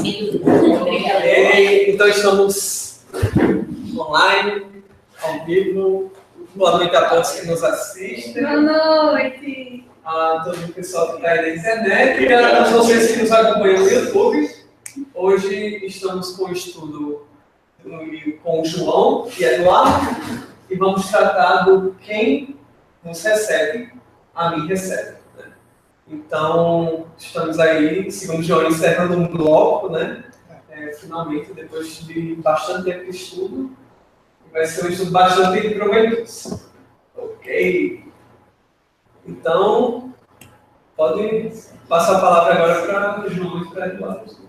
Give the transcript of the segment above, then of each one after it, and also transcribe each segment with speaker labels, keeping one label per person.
Speaker 1: Obrigada. Então estamos online, ao vivo. Boa noite a todos que nos assistem.
Speaker 2: Boa noite.
Speaker 1: A todo o pessoal que está aí na internet e a vocês que nos acompanham no YouTube. Hoje estamos com o estudo com o João e Eduardo e vamos tratar do quem nos recebe, a mim recebe. Então, estamos aí, segundo o João, encerrando um bloco, né? Finalmente, depois de bastante tempo de estudo, vai ser um estudo bastante proveitoso. Ok? Então, pode passar a palavra agora para o João e para o Eduardo.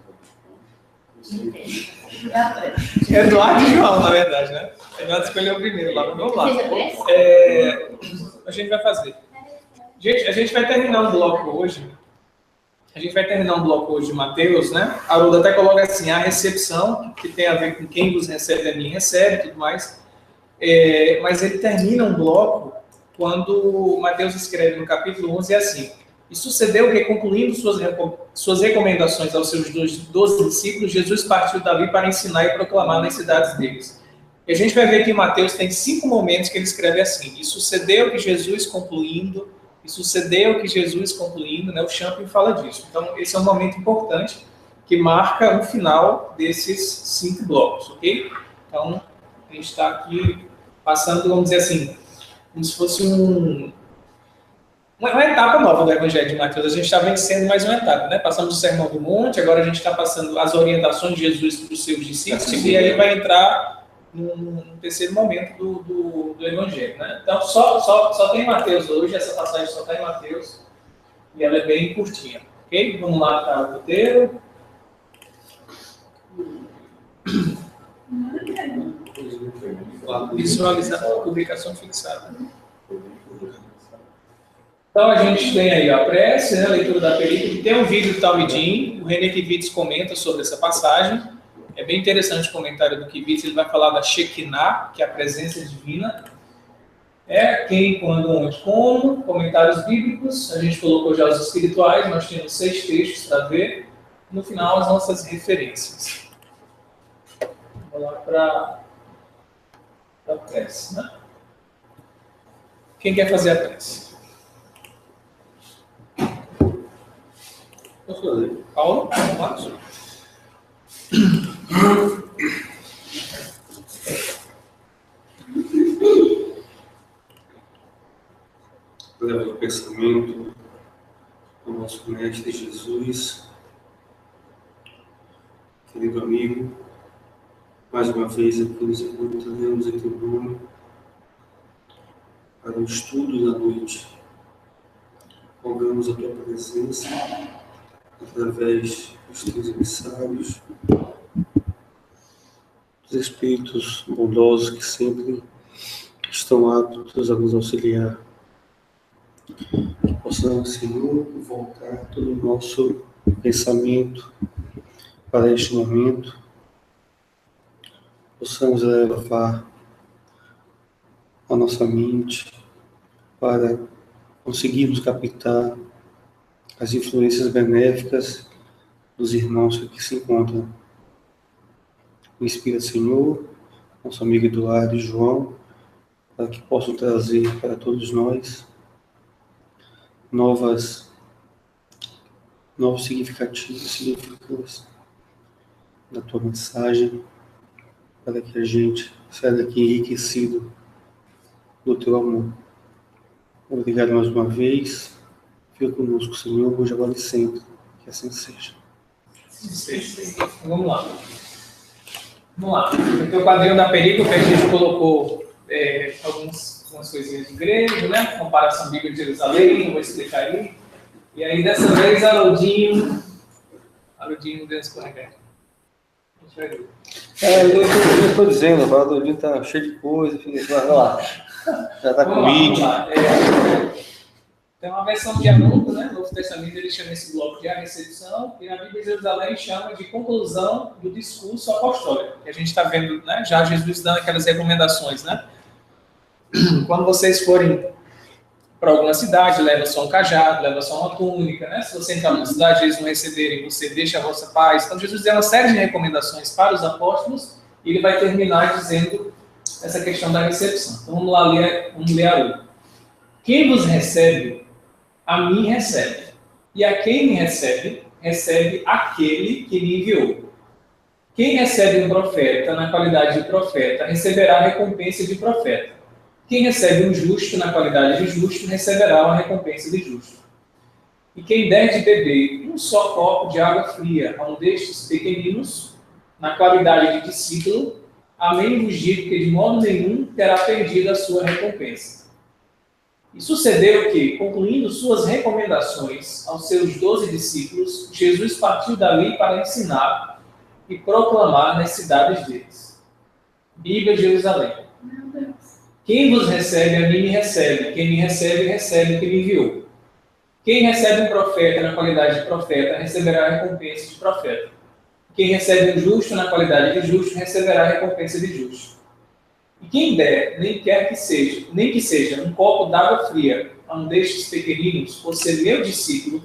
Speaker 3: Eduardo e João, na verdade, né? Eduardo escolheu o primeiro lá, vamos lá. A gente vai fazer. Gente, a gente vai terminar um bloco hoje. De Mateus, né? A Haroldo até coloca assim, a recepção, que tem a ver com quem vos recebe, a mim recebe e tudo mais. Mas ele termina um bloco quando Mateus escreve no capítulo 11 assim: e sucedeu que, concluindo suas recomendações aos seus 12 discípulos, Jesus partiu dali para ensinar e proclamar nas cidades deles. E a gente vai ver que Mateus tem 5 momentos que ele escreve assim: e sucedeu que Jesus concluindo, né? O Champion fala disso. Então, esse é um momento importante que marca o final desses 5 blocos, ok? Então, a gente está aqui passando, vamos dizer assim, como se fosse uma etapa nova do Evangelho de Mateus. A gente está vencendo mais uma etapa, né? Passamos do Sermão do Monte, agora a gente está passando as orientações de Jesus para os seus discípulos, e aí vai entrar num terceiro momento do Evangelho, né? Então, só tem Mateus hoje, essa passagem só está em Mateus, e ela é bem curtinha, ok? Vamos lá para o roteiro. Visualizar a publicação fixada. Então, a gente tem aí a prece, né, a leitura da perícope, tem um vídeo do Talmidim, o René Kivitz comenta sobre essa passagem. É bem interessante o comentário do Kivitz, ele vai falar da Shekinah, que é a presença divina. Quem, quando, onde, como, comentários bíblicos, a gente colocou já os espirituais, nós temos 6 textos para ver, no final as nossas referências. Vamos lá para a prece, né? Quem quer fazer a prece?
Speaker 4: Posso fazer?
Speaker 3: Paulo? Marcos?
Speaker 4: Leva o pensamento ao nosso Mestre Jesus, querido amigo. Mais uma vez aqui nos encontramos em teu nome para o estudo da noite. Rogamos a tua presença através dos teus emissários, dos espíritos bondosos que sempre estão aptos a nos auxiliar. Que possamos, Senhor, voltar todo o nosso pensamento para este momento. Possamos levar a nossa mente para conseguirmos captar as influências benéficas dos irmãos que aqui se encontram. Inspira, Senhor, nosso amigo Eduardo e João, para que possam trazer para todos nós novos significados da tua mensagem, para que a gente saia daqui enriquecido do teu amor. Obrigado mais uma vez. Fica conosco, Senhor, hoje, agora e sempre. Que assim seja.
Speaker 3: Vamos lá. Então, o quadrinho da perícope, a gente colocou algumas coisinhas de grego, né? Comparação bíblica de Jerusalém, vou explicar aí. E aí, dessa vez, Haroldinho deu escorregar.
Speaker 4: Eu estou dizendo, o Haroldinho está cheio de coisa, vai lá. Já está com vídeo.
Speaker 3: Tem uma versão de Haroldo, né? No Novo Testamento ele chama esse bloco de a recepção, e na Bíblia de Jerusalém chama de conclusão do discurso apostólico, que a gente está vendo, né? Já Jesus dando aquelas recomendações, né? Quando vocês forem para alguma cidade, leva só um cajado, leva só uma túnica, né? Se você entrar numa cidade, eles não receberem, você deixa a vossa paz. Então, Jesus deu uma série de recomendações para os apóstolos e ele vai terminar dizendo essa questão da recepção. Então, vamos lá vamos ler a outra. Quem vos recebe, a mim recebe. E a quem me recebe, recebe aquele que me enviou. Quem recebe um profeta na qualidade de profeta, receberá a recompensa de profeta. Quem recebe um justo na qualidade de justo, receberá uma recompensa de justo. E quem der de beber um só copo de água fria a um destes pequeninos, na qualidade de discípulo, amém vos digo que de modo nenhum terá perdido a sua recompensa. E sucedeu que, concluindo suas recomendações aos seus 12 discípulos, Jesus partiu dali para ensinar e proclamar nas cidades deles. Bíblia de Jerusalém.
Speaker 2: Meu Deus.
Speaker 3: Quem vos recebe, a mim me recebe. Quem me recebe, recebe o que me enviou. Quem recebe um profeta na qualidade de profeta, receberá a recompensa de profeta. Quem recebe um justo na qualidade de justo, receberá a recompensa de justo. E quem der, nem que seja um copo d'água fria a um destes pequeninos, por ser meu discípulo,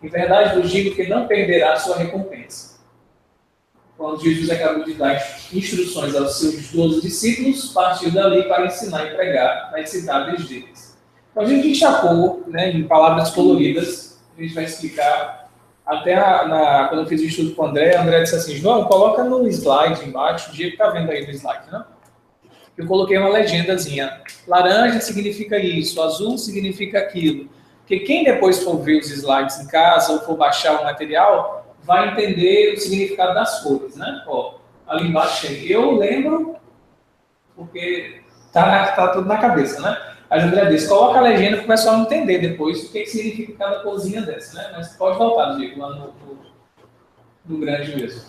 Speaker 3: em verdade vos digo que não perderá a sua recompensa. Quando Jesus acabou de dar instruções aos seus 12 discípulos, partiu dali para ensinar e pregar nas cidades deles. Então, a gente destacou, né, em palavras coloridas, a gente vai explicar, até quando eu fiz o estudo com o André disse assim, João, coloca no slide embaixo, o Diego está vendo aí no slide, né? Eu coloquei uma legendazinha. Laranja significa isso, azul significa aquilo. Porque quem depois for ver os slides em casa ou for baixar o material, vai entender o significado das cores, né? Ó, ali embaixo tem. Eu lembro, porque tá tudo na cabeça, né? Mas André disse, coloca a legenda para o pessoal entender depois o que significa cada corzinha dessa, né? Mas pode voltar, Diego, lá no grande mesmo.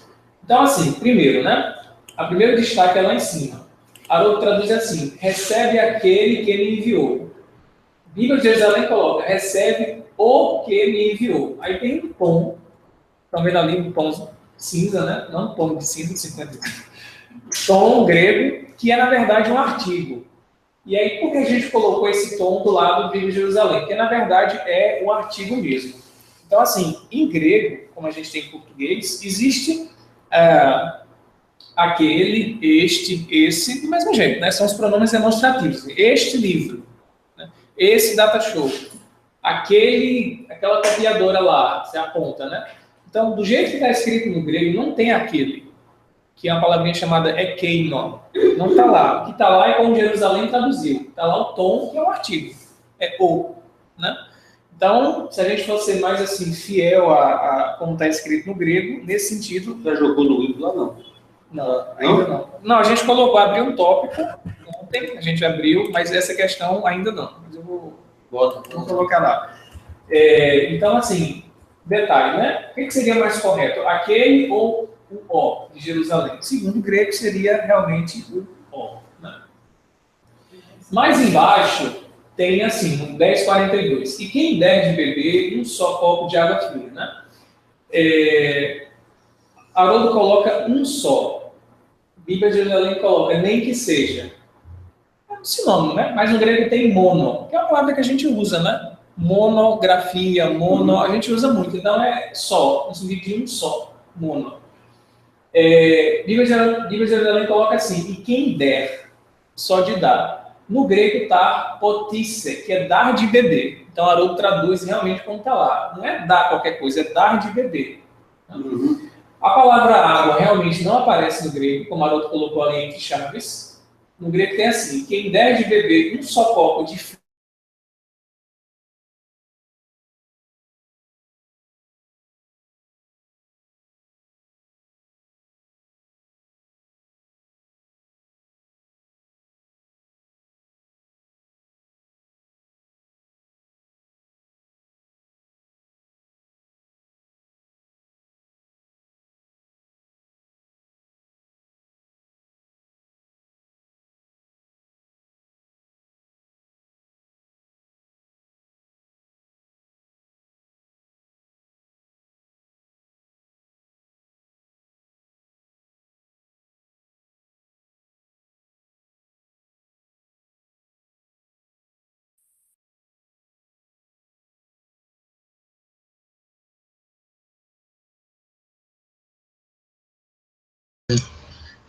Speaker 3: Então, assim, primeiro, né? A primeiro destaque é lá em cima. Haroldo traduz assim, recebe aquele que me enviou. Bíblia de Jerusalém coloca, recebe o que me enviou. Aí tem um tom. Estão vendo ali um tom cinza, né? Não um tom de cinza, 50. Tom grego, que é na verdade um artigo. E aí, por que a gente colocou esse tom do lado do Bíblia de Jerusalém? Porque na verdade é um artigo mesmo. Então, assim, em grego, como a gente tem em português, existe aquele, este, esse, do mesmo jeito, né? São os pronomes demonstrativos. Este livro, né? Esse data show, aquela copiadora lá, você aponta, né? Então, do jeito que está escrito no grego, não tem aquele, que é uma palavrinha chamada ekeino. Não está lá. O que está lá é como Jerusalém traduziu. Está lá o tom, que é o artigo. É o, né? Então, se a gente fosse ser mais assim, fiel a como está escrito no grego, nesse sentido...
Speaker 4: Já jogou no livro lá, não?
Speaker 3: Não, ainda não. Não, a gente abriu um tópico ontem, a gente abriu, mas essa questão ainda não. Mas eu vou colocar lá. Então, assim, detalhe, né? O que seria mais correto? Aquele ou o ó de Jerusalém? Segundo o grego, seria realmente o ó. Né? Mais embaixo tem assim, no 10:42. E quem der de beber um só copo de água fria, né? Haroldo coloca um só. Bíblia de Jerusalém coloca, nem que seja. É um sinônimo, né? Mas no grego tem mono, que é uma palavra que a gente usa, né? Monografia, a gente usa muito. Então é só, no sentido de um só, mono. Bíblia de Jerusalém coloca assim, e quem der, só de dar. No grego está potisse, que é dar de beber. Então Haroldo traduz realmente como está lá. Não é dar qualquer coisa, é dar de beber.
Speaker 4: Uhum.
Speaker 3: A palavra água realmente não aparece no grego, como Haroldo colocou ali entre chaves. No grego tem assim, quem der de beber um só copo de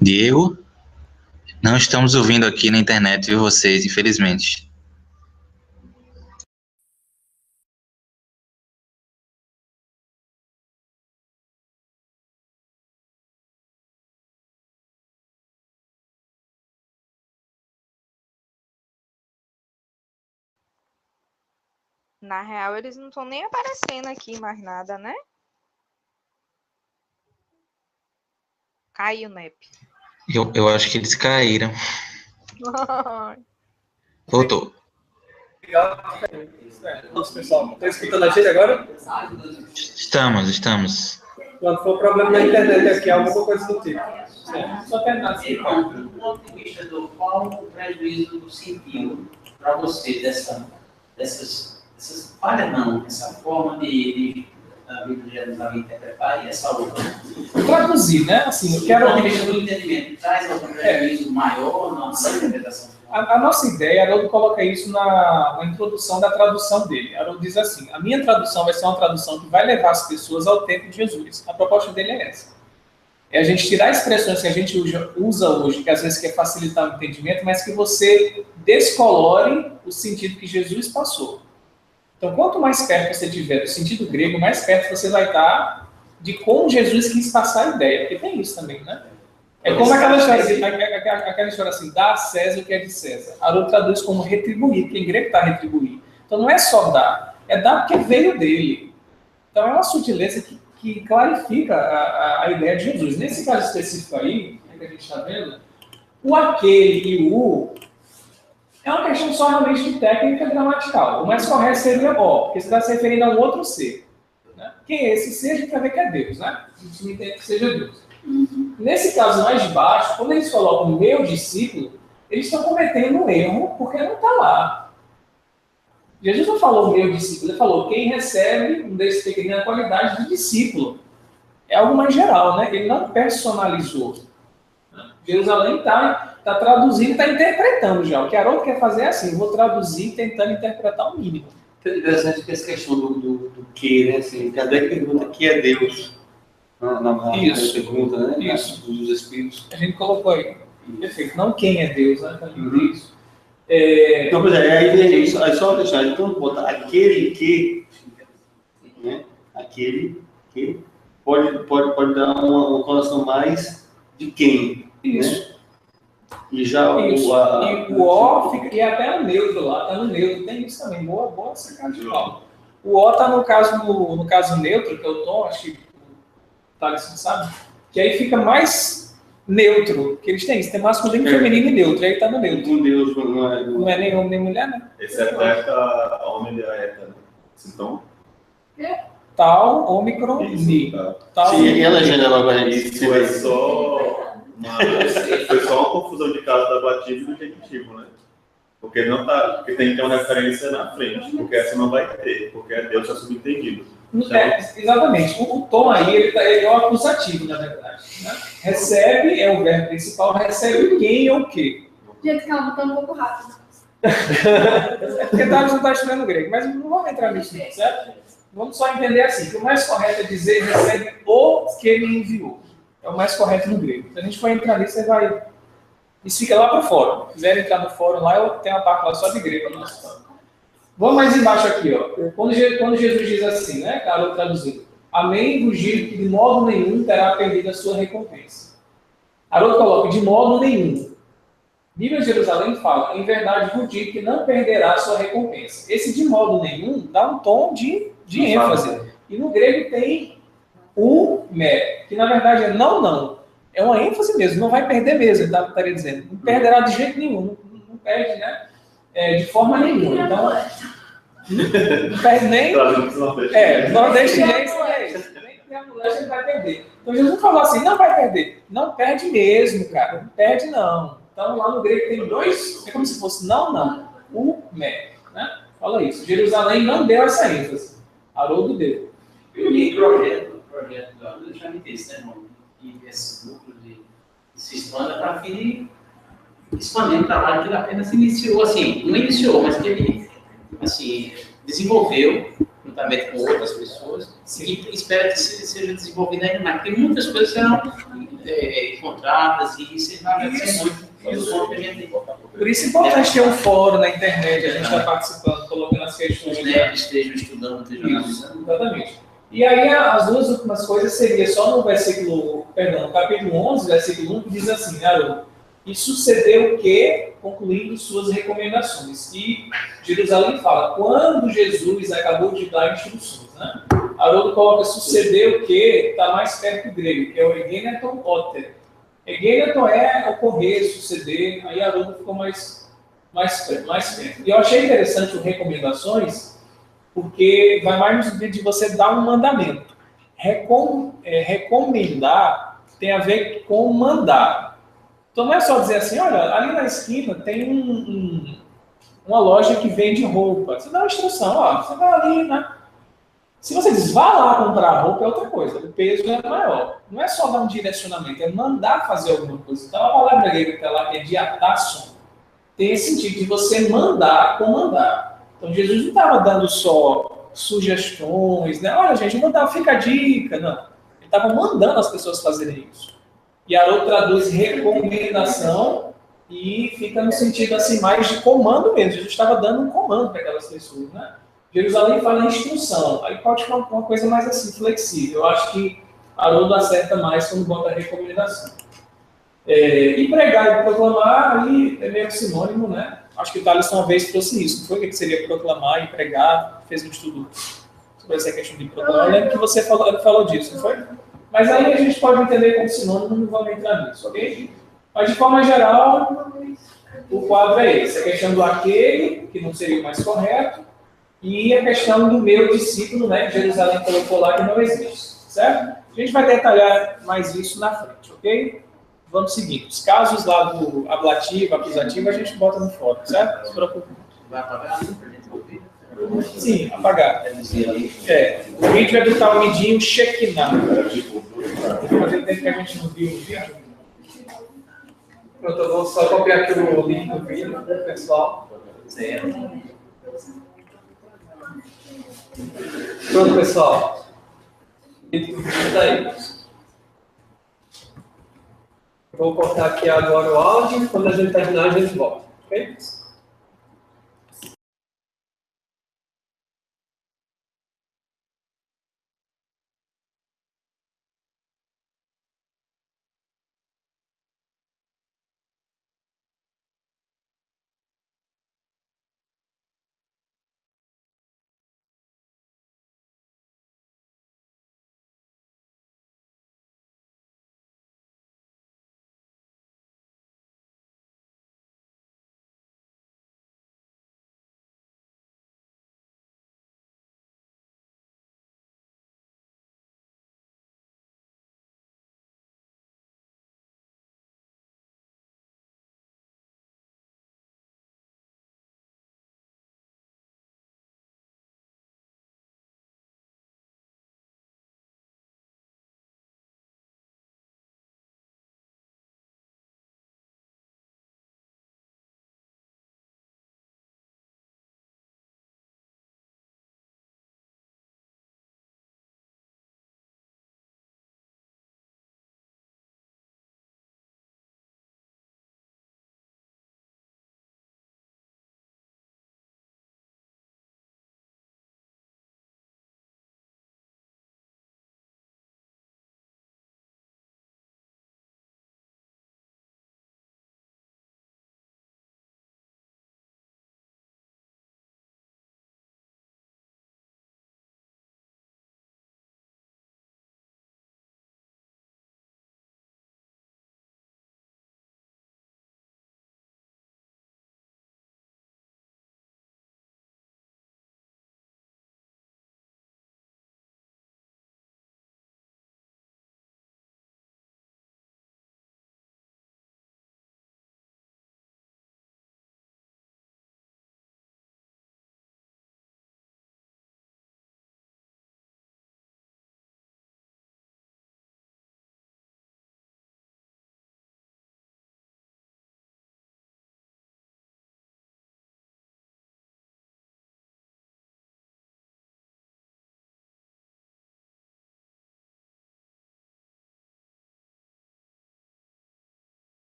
Speaker 5: Diego, não estamos ouvindo aqui na internet, viu, vocês, infelizmente.
Speaker 6: Na real, eles não estão nem aparecendo aqui mais nada, né? Caiu o NEP.
Speaker 5: Eu acho que eles caíram. Voltou.
Speaker 1: Nossa, pessoal, está escutando a gente agora?
Speaker 5: Estamos.
Speaker 1: Quando for problema na internet aqui, alguma coisa do tipo.
Speaker 3: Só terminar assim.
Speaker 7: Do ponto de vista do qual o prejuízo do sentido para você dessas falhas, não, essa forma de a Bíblia de Jerusalém interpretar e essa outra.
Speaker 3: Traduzir, né? Assim, eu
Speaker 7: Do
Speaker 3: quero...
Speaker 7: ponto de vista do entendimento, traz algum prejuízo maior na interpretação?
Speaker 3: A nossa ideia, Haroldo coloca isso na introdução da tradução dele. Haroldo diz assim, a minha tradução vai ser uma tradução que vai levar as pessoas ao tempo de Jesus. A proposta dele é essa. É a gente tirar expressões que a gente usa hoje, que às vezes quer facilitar o entendimento, mas que você descolore o sentido que Jesus passou. Então, quanto mais perto você tiver do sentido grego, mais perto você vai estar de como Jesus quis passar a ideia. Porque tem isso também, né? É como aquela história assim, dá a César o que é de César. Haroldo traduz como retribuir, porque em grego está retribuir. Então não é só dar, é dar porque veio dele. Então é uma sutileza que clarifica a ideia de Jesus. Nesse caso específico aí, que a gente está vendo, o aquele e o é uma questão só realmente de técnica gramatical. O mais correto seria o, porque você está se referindo a um outro ser. Né? Quem é esse ser, a gente vai ver que é Deus, né? A gente não entende que seja Deus. Nesse caso mais de baixo, quando eles colocam meu discípulo, eles estão cometendo um erro porque não está lá. Jesus não falou meu discípulo, ele falou quem recebe um desses pequeninos na qualidade de discípulo. É algo mais geral, né? Ele não personalizou. Jerusalém está traduzindo, está interpretando já. O que Haroldo quer fazer é assim, vou traduzir tentando interpretar o mínimo.
Speaker 4: É interessante que essa questão do que, né? Assim, Kardec pergunta que é Deus. Na
Speaker 3: Isso.
Speaker 4: Pergunta, né?
Speaker 3: Isso.
Speaker 4: Dos Espíritos.
Speaker 3: A gente colocou aí. Perfeito. Não quem é Deus, né? Isso.
Speaker 4: Então, pois é, aí só uma questão. Então, botar aquele que, né? Aquele que pode dar uma conotação mais de quem.
Speaker 3: Isso.
Speaker 4: Né? E já
Speaker 3: Isso.
Speaker 4: o
Speaker 3: E o O fica, e até o neutro lá, está no neutro, tem isso também. Boa sacada de Paulo. O O está no caso neutro, que é o tom, acho que o Thales não sabe, que aí fica mais neutro, que eles têm isso, tem masculino, feminino e neutro, aí está no neutro.
Speaker 4: um Deus
Speaker 3: Não é nem homem nem mulher, né?
Speaker 8: Esse é a homem e a eta, né? Então,
Speaker 3: Tal, ômicron, ni. Tal,
Speaker 4: Sim, e a legenda agora
Speaker 8: isso é só uma confusão de causa da batismo e do genitivo, né? Porque porque tem que ter uma referência na frente, porque essa não vai ter, porque Deus está subentendido.
Speaker 3: Exatamente. O tom aí, ele é o acusativo, na verdade. Né? Recebe é o verbo principal, recebe quem ou o quê.
Speaker 2: Gente, calma, tá um pouco rápido.
Speaker 3: Porque Thales não está estudando grego, mas não vamos entrar nisso, certo? Vamos só entender assim, que o mais correto é dizer recebe o que me enviou. É o mais correto no grego. Se a gente for entrar nisso, você vai... Isso fica lá para o fórum. Se quiser entrar no fórum lá, eu tenho uma parte lá só de grego. Vamos mais embaixo aqui, ó. Quando Jesus diz assim, né, Carol traduzindo, amém vos digo que de modo nenhum terá perdido a sua recompensa. Haroldo coloca, de modo nenhum. Bíblia de Jerusalém fala, em verdade vos digo que não perderá a sua recompensa. Esse de modo nenhum dá um tom de ênfase. E no grego tem o me, que na verdade é não. É uma ênfase mesmo, não vai perder mesmo, ele estaria dizendo. Não perderá de jeito nenhum, não perde, né? De forma nenhuma. Então, não perde nem. Nordeste nem a mulher ele vai perder. Então Jesus não falou assim, não vai perder. Não perde mesmo, cara. Não perde, não. Então lá no grego tem dois, é como se fosse não. O me, né? Fala isso. Jerusalém não deu essa ênfase. Haroldo deu.
Speaker 7: E o projeto da já me disse, né, irmão? Que esse núcleo se expanda para fim de expandir o trabalho que ele apenas iniciou, assim, não iniciou, mas que ele, assim, desenvolveu no juntamente com outras pessoas, e espera que seja desenvolvida ainda mais, porque muitas coisas serão encontradas e isso vai ser muito bom que a gente.
Speaker 3: Por isso é importante ter um fórum na internet, a gente está participando, colocando as questões.
Speaker 7: Os netos estejam estudando, estejam analisando.
Speaker 3: Exatamente. E aí as duas últimas coisas seria só no no capítulo 11, versículo 1, que diz assim, Haroldo, e sucedeu o que, concluindo suas recomendações. E Jerusalém fala, quando Jesus acabou de dar instruções, né? Haroldo coloca sucedeu o que, está mais perto do grego, que é o egeneton oter. Egeneton é ocorrer, suceder, aí Haroldo ficou mais perto. E eu achei interessante o recomendações, porque vai mais no sentido de você dar um mandamento. Recomendar tem a ver com mandar. Então não é só dizer assim, olha, ali na esquina tem uma loja que vende roupa. Você dá uma instrução, ó, você vai ali, né? Se você diz, vá lá comprar roupa, é outra coisa. O peso é maior. Não é só dar um direcionamento, é mandar fazer alguma coisa. Então a palavra grega que está lá, que é diatasson, tem esse sentido de você mandar, comandar. Então Jesus não estava dando só sugestões, né? Olha, gente, fica a dica. Não. Ele estava mandando as pessoas fazerem isso. E Haroldo traduz recomendação e fica no sentido assim mais de comando mesmo. Jesus estava dando um comando para aquelas pessoas, né? Jerusalém fala instrução. Aí pode ficar uma coisa mais assim, flexível. Eu acho que Haroldo acerta mais quando bota a recomendação. E pregar e proclamar, aí é meio sinônimo, né? Acho que o Thales uma vez trouxe isso. Não foi o que seria proclamar e pregar? Fez um estudo sobre essa questão de proclamar. Eu lembro que você falou disso, não foi? Mas aí a gente pode entender como sinônimo, não vamos entrar nisso, ok? Mas de forma geral, o quadro é esse. A questão do aquele, que não seria o mais correto, e a questão do meu discípulo, né? Que Jerusalém colocou lá que não existe, certo? A gente vai detalhar mais isso na frente, ok? Vamos seguir. Os casos lá do ablativo, acusativo, a gente bota no fórum, certo? Não se preocupe.
Speaker 7: Vai apagar para a gente ouvir?
Speaker 3: Sim, apagar. O vídeo é do Talmidinho Shekinah. Fazia tempo que a gente não viu o vídeo.
Speaker 1: Pronto, eu vou só copiar aqui o link do vídeo, pessoal. Pronto, pessoal. O link do vídeo está aí. Vou cortar aqui agora o áudio. Quando a gente terminar, a gente volta. Ok?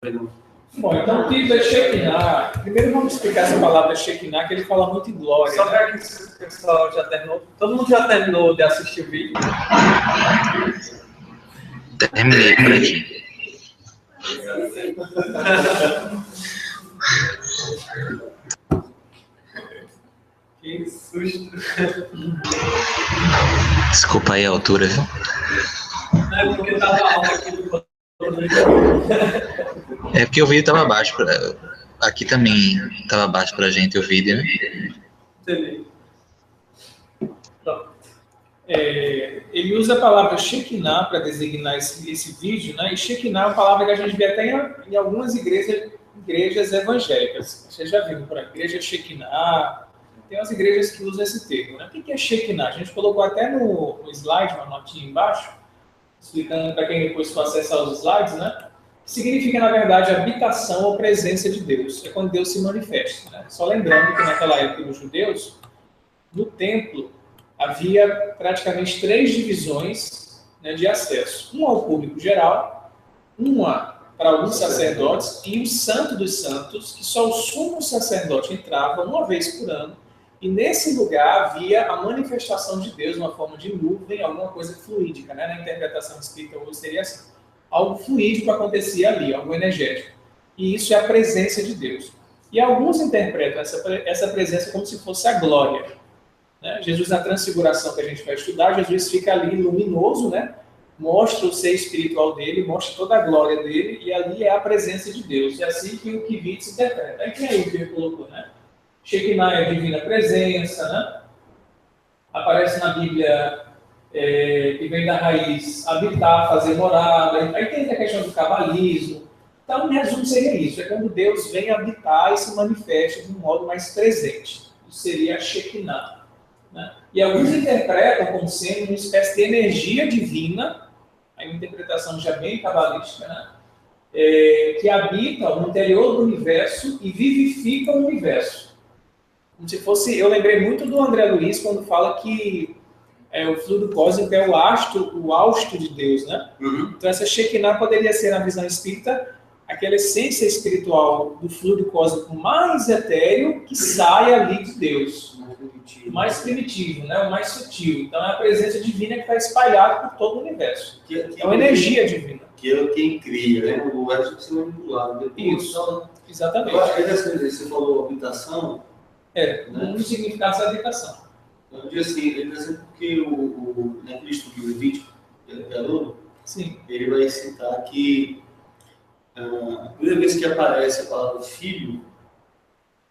Speaker 4: Perdão.
Speaker 3: Bom, então o que é Shekinah? Primeiro vamos explicar essa palavra Shekinah, que ele fala muito em glória.
Speaker 1: Só para que o pessoal já terminou. Todo mundo já terminou de assistir o vídeo?
Speaker 5: Terminei por aqui.
Speaker 1: Que susto.
Speaker 5: Desculpa aí a altura, viu?
Speaker 1: Não é porque tava alto aqui do
Speaker 5: É porque o vídeo tava baixo. Aqui também tava baixo pra gente o vídeo, né?
Speaker 1: Entendi. Pronto.
Speaker 3: Ele usa a palavra Shekinah para designar esse vídeo, né? E Shekinah é uma palavra que a gente vê até em algumas igrejas evangélicas. Vocês já viram por aí, igreja Shekinah. Tem umas igrejas que usam esse termo, né? O que é Shekinah? A gente colocou até no slide, uma notinha embaixo, explicando para quem depois for acessar os slides, né? Significa, na verdade, habitação ou presença de Deus. É quando Deus se manifesta, né? Só lembrando que naquela época dos judeus, no templo, havia praticamente 3 divisões, né, de acesso. Uma ao público geral, uma para alguns sacerdotes e o Santo dos Santos, que só o sumo sacerdote entrava uma vez por ano. E nesse lugar havia a manifestação de Deus, uma forma de nuvem, alguma coisa fluídica, né? Na interpretação espírita hoje seria assim. Algo fluídico acontecia ali, algo energético. E isso é a presença de Deus. E alguns interpretam essa presença como se fosse a glória, né? Jesus, na transfiguração que a gente vai estudar, Jesus fica ali luminoso, né? Mostra o ser espiritual dele, mostra toda a glória dele, e ali é a presença de Deus. É assim que o Kivitz interpreta. Aí tem aí o que ele colocou, né? Shekinah é a divina presença, né? Aparece na Bíblia, que vem da raiz habitar, fazer morada. Aí tem a questão do cabalismo. Então, em resumo, seria isso. É quando Deus vem habitar e se manifesta de um modo mais presente. Isso seria a Shekinah, né? E alguns interpretam como sendo uma espécie de energia divina, aí uma interpretação já bem cabalística, né? Que habita no interior do universo e vivifica o universo. Como se fosse, eu lembrei muito do André Luiz quando fala que o fluido cósmico é o hausto de Deus, né?
Speaker 4: Uhum.
Speaker 3: Então essa Shekinah poderia ser, na visão espírita, aquela essência espiritual do fluido cósmico mais etéreo que sai ali de Deus. Mais primitivo, né? O mais sutil. Então é a presença divina que está espalhada por todo o universo. É uma energia divina.
Speaker 4: Que é quem cria, né? O resto precisa ser manipulado.
Speaker 3: Isso, exatamente.
Speaker 4: Eu acho que você falou habitação.
Speaker 3: Um dos significados da habitação.
Speaker 4: Eu digo assim, ele está dizendo porque naquele estudo Levítico,
Speaker 3: Sim.
Speaker 4: ele vai citar que a primeira vez que aparece a palavra filho,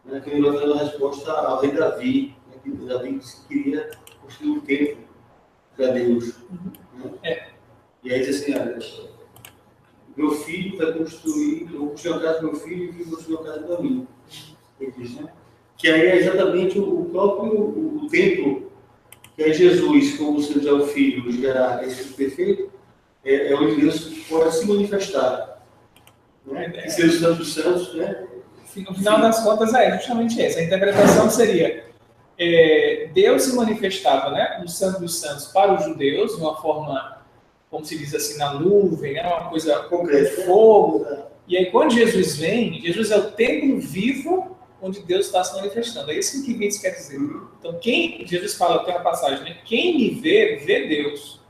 Speaker 4: né, que ele vai fazer uma resposta ao rei Davi, né, que Davi queria construir um templo para Deus. Né? E aí diz assim, meu filho vai construir, eu vou construir uma casa para meu filho e o filho vai construir uma casa para mim. Ele diz, né? Que aí é exatamente o próprio templo, que é Jesus, como você já é o Filho, gerar esse perfeito, é onde Deus pode se manifestar. Né? E ser os santos santos, né?
Speaker 3: No final das contas, é justamente essa. A interpretação seria, Deus se manifestava, né, no Santo dos Santos para os judeus, de uma forma, como se diz assim, na nuvem, né, uma coisa concreta, fogo. E aí, quando Jesus vem, Jesus é o templo vivo onde Deus está se manifestando. É isso que o Kivitz quer dizer. Então, Jesus fala, tem uma passagem, né? Quem me vê, vê Deus.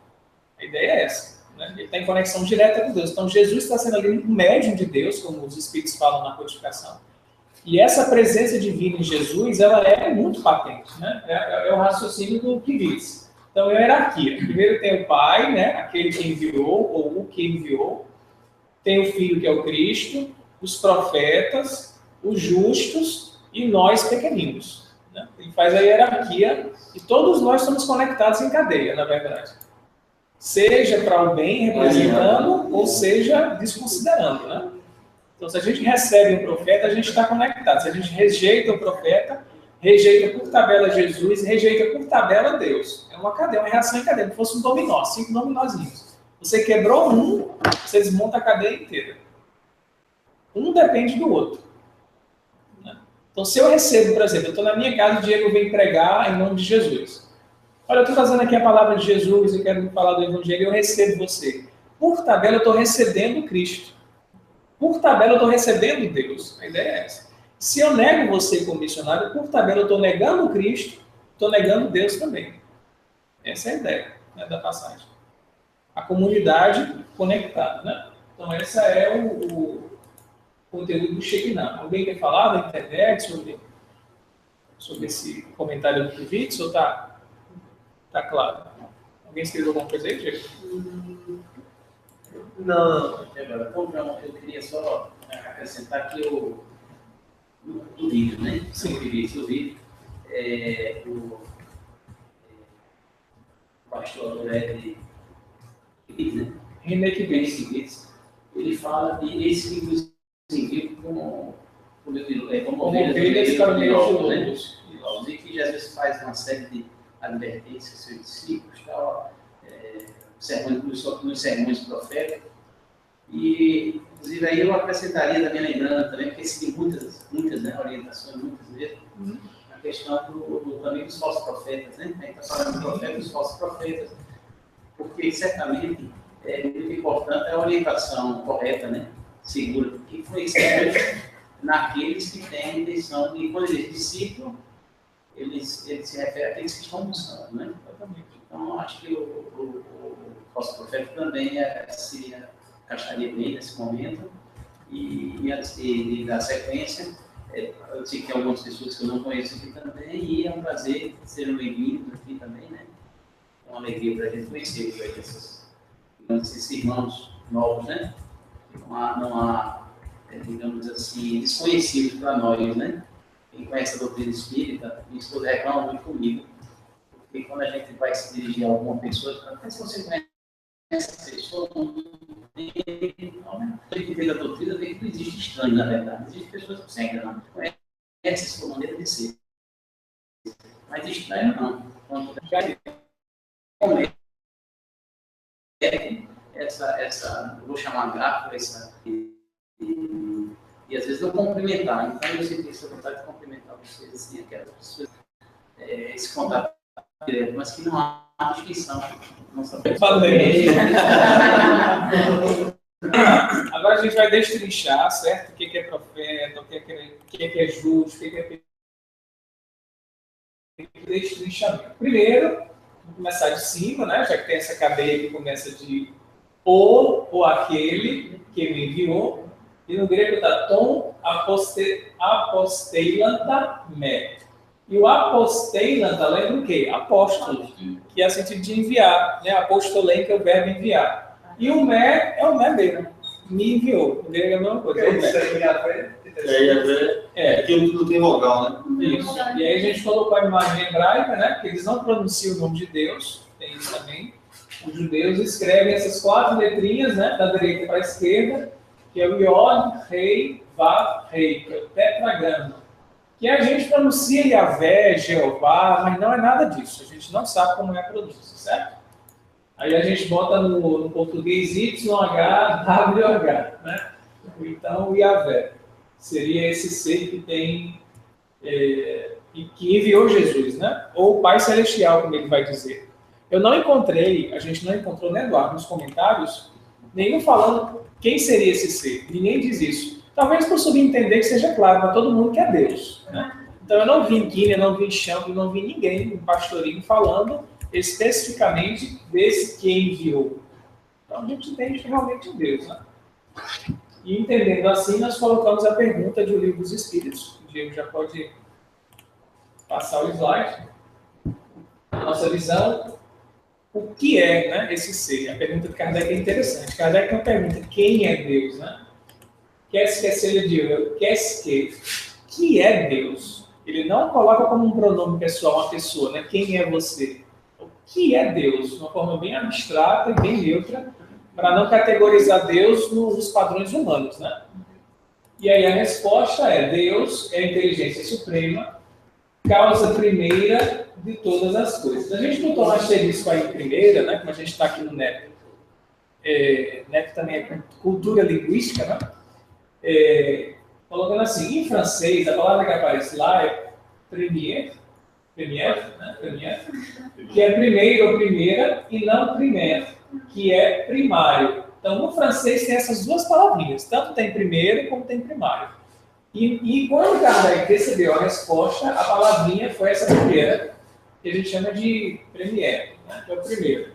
Speaker 3: A ideia é essa, né? Ele está em conexão direta com Deus. Então, Jesus está sendo ali um médium de Deus, como os Espíritos falam na codificação. E essa presença divina em Jesus, ela é muito patente, né? É o raciocínio do Kivitz. Então, é a hierarquia. Primeiro tem o Pai, né? Aquele que enviou, ou o que enviou. Tem o Filho, que é o Cristo, os profetas, os justos e nós pequeninos, né? Ele faz a hierarquia e todos nós somos conectados em cadeia, na verdade. Seja para o bem, representando, ou seja, desconsiderando, né? Então, se a gente recebe um profeta, a gente está conectado. Se a gente rejeita o profeta, rejeita por tabela Jesus, rejeita por tabela Deus. É uma cadeia, uma reação em cadeia. Como se fosse um dominó, 5 dominózinhos. Você quebrou um, você desmonta a cadeia inteira. Um depende do outro. Então, se eu recebo, por exemplo, eu estou na minha casa, o Diego vem pregar em nome de Jesus. Olha, eu estou fazendo aqui a palavra de Jesus, eu quero falar do Evangelho, eu recebo você. Por tabela, eu estou recebendo Cristo. Por tabela, eu estou recebendo Deus. A ideia é essa. Se eu nego você como missionário, por tabela, eu estou negando Cristo, estou negando Deus também. Essa é a ideia, né, da passagem. A comunidade conectada, né? Então, esse é o conteúdo do Shekinah. Alguém quer falar da internet sobre esse comentário do Vitz, ou tá claro? Alguém escreveu alguma coisa aí, Diego?
Speaker 1: Não.
Speaker 7: Agora, então, eu queria só acrescentar que o vídeo, né?
Speaker 3: Sim.
Speaker 7: O vídeo, o pastor Red
Speaker 3: René Kivitz,
Speaker 7: ele fala de esse livro como
Speaker 3: ovelhas para o meio de lobos.
Speaker 7: E que Jesus faz uma série de advertências aos seus discípulos, tal, nos sermões proféticos. E, inclusive, aí eu acrescentaria também, lembrando também, porque se tem muitas orientações, muitas vezes, a questão também dos falsos profetas, né? A gente está falando do profeta e dos falsos profetas, porque certamente é muito importante a orientação correta, né? Segura, porque influencia naqueles que têm a intenção de, quando eles discípulo, eles se referem àqueles que estão buscando, né? Então, acho que o falso profeta também se encaixaria bem nesse momento. E antes de dar sequência, eu sei que tem algumas pessoas que eu não conheço aqui também, e é um prazer ser bem-vindos aqui também, né? É uma alegria para a gente conhecer esses irmãos novos, né? Não há, digamos assim, desconhecidos para nós, né? Quem conhece a doutrina espírita, minha esposa reclama muito comigo, porque quando a gente vai se dirigir a alguma pessoa, se você conhece essa pessoa, tem que ver a doutrina, tem que não existe estranho, na verdade. Existem pessoas que seguem, não conhecem a sua maneira de ser. Mas estranho não. Quando essa, vou chamar gráfica, e às vezes não cumprimentar. Então eu senti essa vontade de cumprimentar vocês, assim, aquelas pessoas, esse contato direto, mas que não há distinção. Não sabemos.
Speaker 3: Agora a gente vai destrinchar, certo? O que é profeta, o que é justo, o que é destrinchamento. Primeiro, vamos começar de cima, né? Já que tem essa cadeia que começa de ou aquele que me enviou, e no grego está tom aposteilanta me. E o aposteilanta lembra o quê? Apóstolo, que é o sentido de enviar, né? Apostolém, que é o verbo enviar. E o me é o me mesmo, me enviou. O grego é a mesma coisa.
Speaker 4: Aquilo tudo tem vogal, né?
Speaker 3: Isso. E aí a gente colocou a imagem hebraica, né? Porque eles não pronunciam o nome de Deus, tem isso também. Os judeus escrevem essas 4 letrinhas, né? Da direita para a esquerda, que é o Yod, Rei, Vav, Rei, que é o tetragrama. Que a gente pronuncia Yahvé, Jeová, mas não é nada disso. A gente não sabe como é a pronúncia, certo? Aí a gente bota no português YHWH, né? Então, o Yahvé seria esse ser que tem, que enviou Jesus, né? Ou o Pai Celestial, como ele vai dizer. Eu não encontrei, a gente não encontrou, né, Eduardo, nos comentários, nenhum falando quem seria esse ser. Ninguém diz isso. Talvez por subentender que seja claro para todo mundo que é Deus, né? Então eu não vi em Guiné, não vi em Chambre, não vi ninguém, um pastorinho, falando especificamente desse que enviou. Então a gente entende que realmente é Deus, né? E entendendo assim, nós colocamos a pergunta de O Livro dos Espíritos. O Diego já pode passar o slide. A nossa visão, o que é, né, esse ser? A pergunta de Kardec é interessante. Kardec não pergunta quem é Deus, né? Quer-se que seja Deus, quer-se que é Deus. Ele não coloca como um pronome pessoal uma pessoa, né? Quem é você? O que é Deus? De uma forma bem abstrata e bem neutra, para não categorizar Deus nos padrões humanos, né? E aí a resposta é: Deus é a inteligência suprema, causa primeira de todas as coisas. A gente botou um asterisco aí em primeira, né? Como a gente está aqui no NEP. NEP também é cultura linguística, né? Colocando assim, em francês, a palavra que aparece lá é premier, né? Premier, que é primeiro ou primeira, e não primaire, que é primário. Então, no francês tem essas duas palavrinhas, tanto tem primeiro como tem primário. E quando Kardec recebeu a resposta, a palavrinha foi essa primeira, que a gente chama de premier, né, que é o primeiro.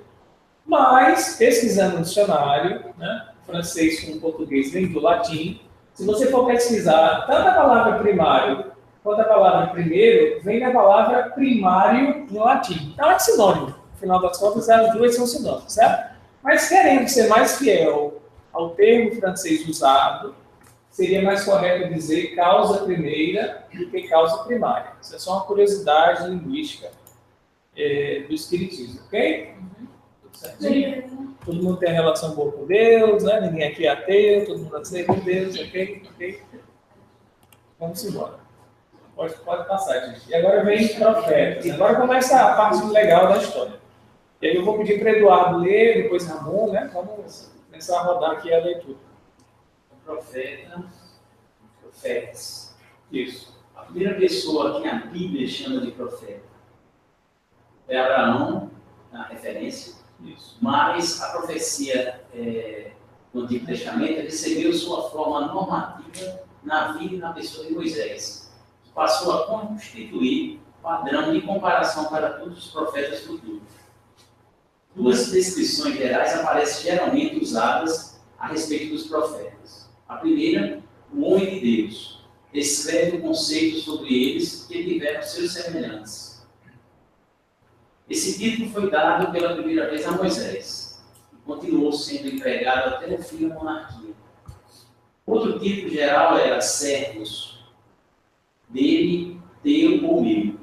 Speaker 3: Mas, pesquisando no dicionário, né, francês com português vem do latim, se você for pesquisar tanto a palavra primário quanto a palavra primeiro, vem da palavra primário em latim. Então é sinônimo. No final das contas, as duas são sinônimos, certo? Mas querendo ser mais fiel ao termo francês usado, seria mais correto dizer causa primeira do que causa primária. Isso é só uma curiosidade linguística do espiritismo, ok? Tudo certinho? Todo mundo tem relação boa com Deus, né? Ninguém aqui é ateu, todo mundo aceita Deus, ok? Ok? Vamos embora. Pode passar, gente. E agora vem profetas. Agora começa a parte legal da história. E aí eu vou pedir para Eduardo ler, depois Ramon, né? Vamos começar a rodar aqui a leitura.
Speaker 7: Profetas.
Speaker 3: Isso.
Speaker 7: A primeira pessoa que a Bíblia chama de profeta é Abraão, na referência.
Speaker 3: Isso.
Speaker 7: Mas a profecia do Antigo Testamento recebeu sua forma normativa na vida e na pessoa de Moisés, que passou a constituir padrão de comparação para todos os profetas futuros. Duas descrições gerais aparecem geralmente usadas a respeito dos profetas. A primeira, o homem de Deus, descreve o conceito sobre eles que tiveram seus semelhantes. Esse título foi dado pela primeira vez a Moisés e continuou sendo empregado até o fim da monarquia. Outro título geral era servos, dele, teu ou meu.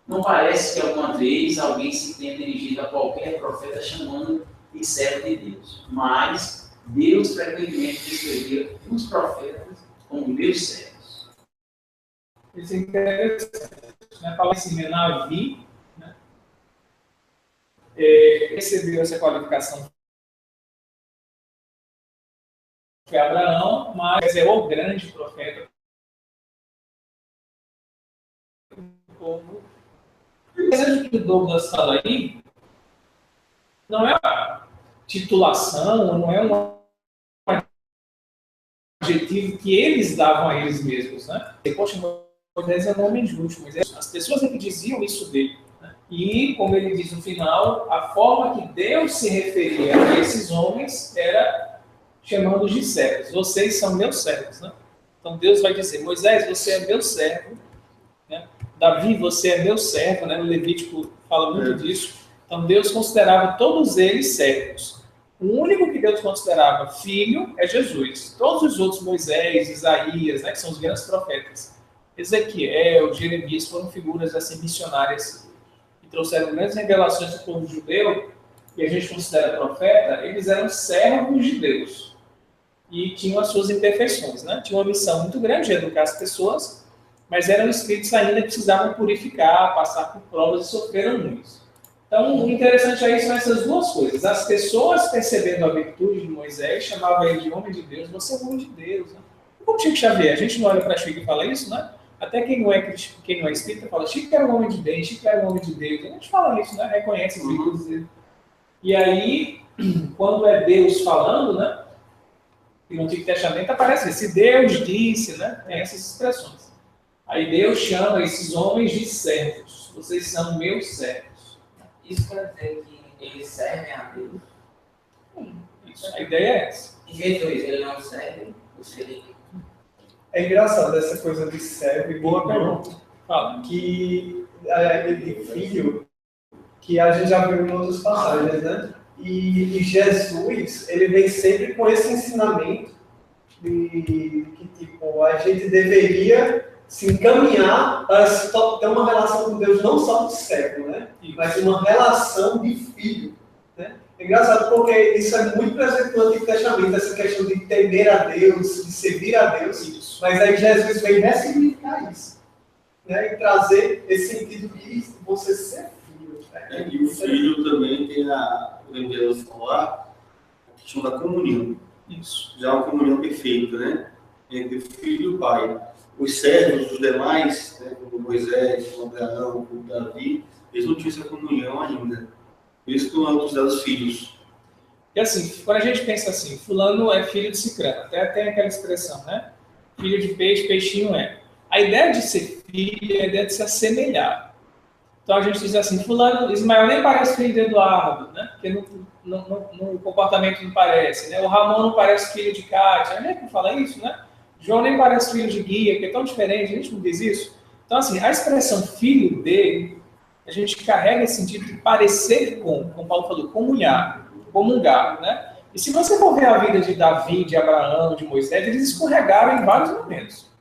Speaker 7: Não parece que alguma vez alguém se tenha dirigido a qualquer profeta chamando de servo de Deus, mas Deus frequentemente descrevia os profetas como meus servos.
Speaker 3: Isso é interessante. Né? Fala assim, Menavi, né? Recebeu essa qualificação foi Abraão, mas é o grande profeta. O que o Douglas fala aí não é uma titulação, não é um adjetivo que eles davam a eles mesmos, né? Poxa, Moisés é um homem justo, Moisés, as pessoas é que diziam isso dele. Né? E, como ele diz no final, a forma que Deus se referia a esses homens era chamando-os de servos. Vocês são meus servos, né? Então Deus vai dizer, Moisés, você é meu servo, né? Davi, você é meu servo, né? O Levítico fala muito disso. Então Deus considerava todos eles servos. O único que Deus considerava filho é Jesus. Todos os outros, Moisés, Isaías, né, que são os grandes profetas, Ezequiel, Jeremias, foram figuras assim, missionárias que trouxeram grandes revelações do povo judeu, e a gente considera profeta, eles eram servos de Deus. E tinham as suas imperfeições, né? Tinha uma missão muito grande de educar as pessoas, mas eram espíritos ainda que precisavam purificar, passar por provas e sofreram muito. Então, o interessante aí são essas duas coisas. As pessoas percebendo a virtude de Moisés, chamavam ele de homem de Deus, você é homem de Deus. Né? Como Chico Xavier, a gente não olha para Chico e fala isso, né? Até quem não é espírita fala, Chico era um homem de bem, Chico era um homem de Deus. A gente fala isso, né? Reconhece as virtudes dele. E aí, quando é Deus falando, né? E no Antigo Testamento aparece, se Deus disse, né? Tem essas expressões. Aí Deus chama esses homens de servos. Vocês são meus servos.
Speaker 9: Isso quer dizer que eles servem a Deus?
Speaker 3: Isso, a ideia é essa.
Speaker 9: E Jesus, ele não serve o ser.
Speaker 1: É engraçado essa coisa de servo e
Speaker 3: Boa pergunta. Fala.
Speaker 1: Que de filho, que a gente já viu em outras passagens, né? E Jesus, ele vem sempre com esse ensinamento de que, tipo, a gente deveria se encaminhar para ter uma relação com Deus não só de servo, né? Mas uma relação de filho, né? É engraçado porque isso é muito presente no Antigo Testamento, essa questão de temer a Deus, de servir a Deus. Isso. Mas aí Jesus vem ressignificar isso, né? E trazer esse sentido de você ser filho. Né?
Speaker 4: E o filho também tem lembrando de falar, a questão da comunhão.
Speaker 3: Isso.
Speaker 4: Já uma comunhão perfeita, né? Entre o filho e o pai. Os servos, os demais, né, como Moisés, como Abraão, como Davi, eles não tinham essa comunhão ainda. Por isso que não eram considerados filhos.
Speaker 3: E assim, quando a gente pensa assim, fulano é filho de cicrano, até tem aquela expressão, né? Filho de peixe, peixinho é. A ideia de ser filho é a ideia de se assemelhar. Então a gente diz assim, fulano, Ismael nem parece filho de Eduardo, né? Porque no comportamento não parece, né? O Ramon não parece filho de Kátia, não é que fala isso, né? João nem parece filho de Guia, porque é tão diferente, a gente não diz isso. Então assim, a expressão filho de, a gente carrega esse sentido de parecer com, como Paulo falou, comungar, né? E se você for ver a vida de Davi, de Abraão, de Moisés, eles escorregaram em vários momentos.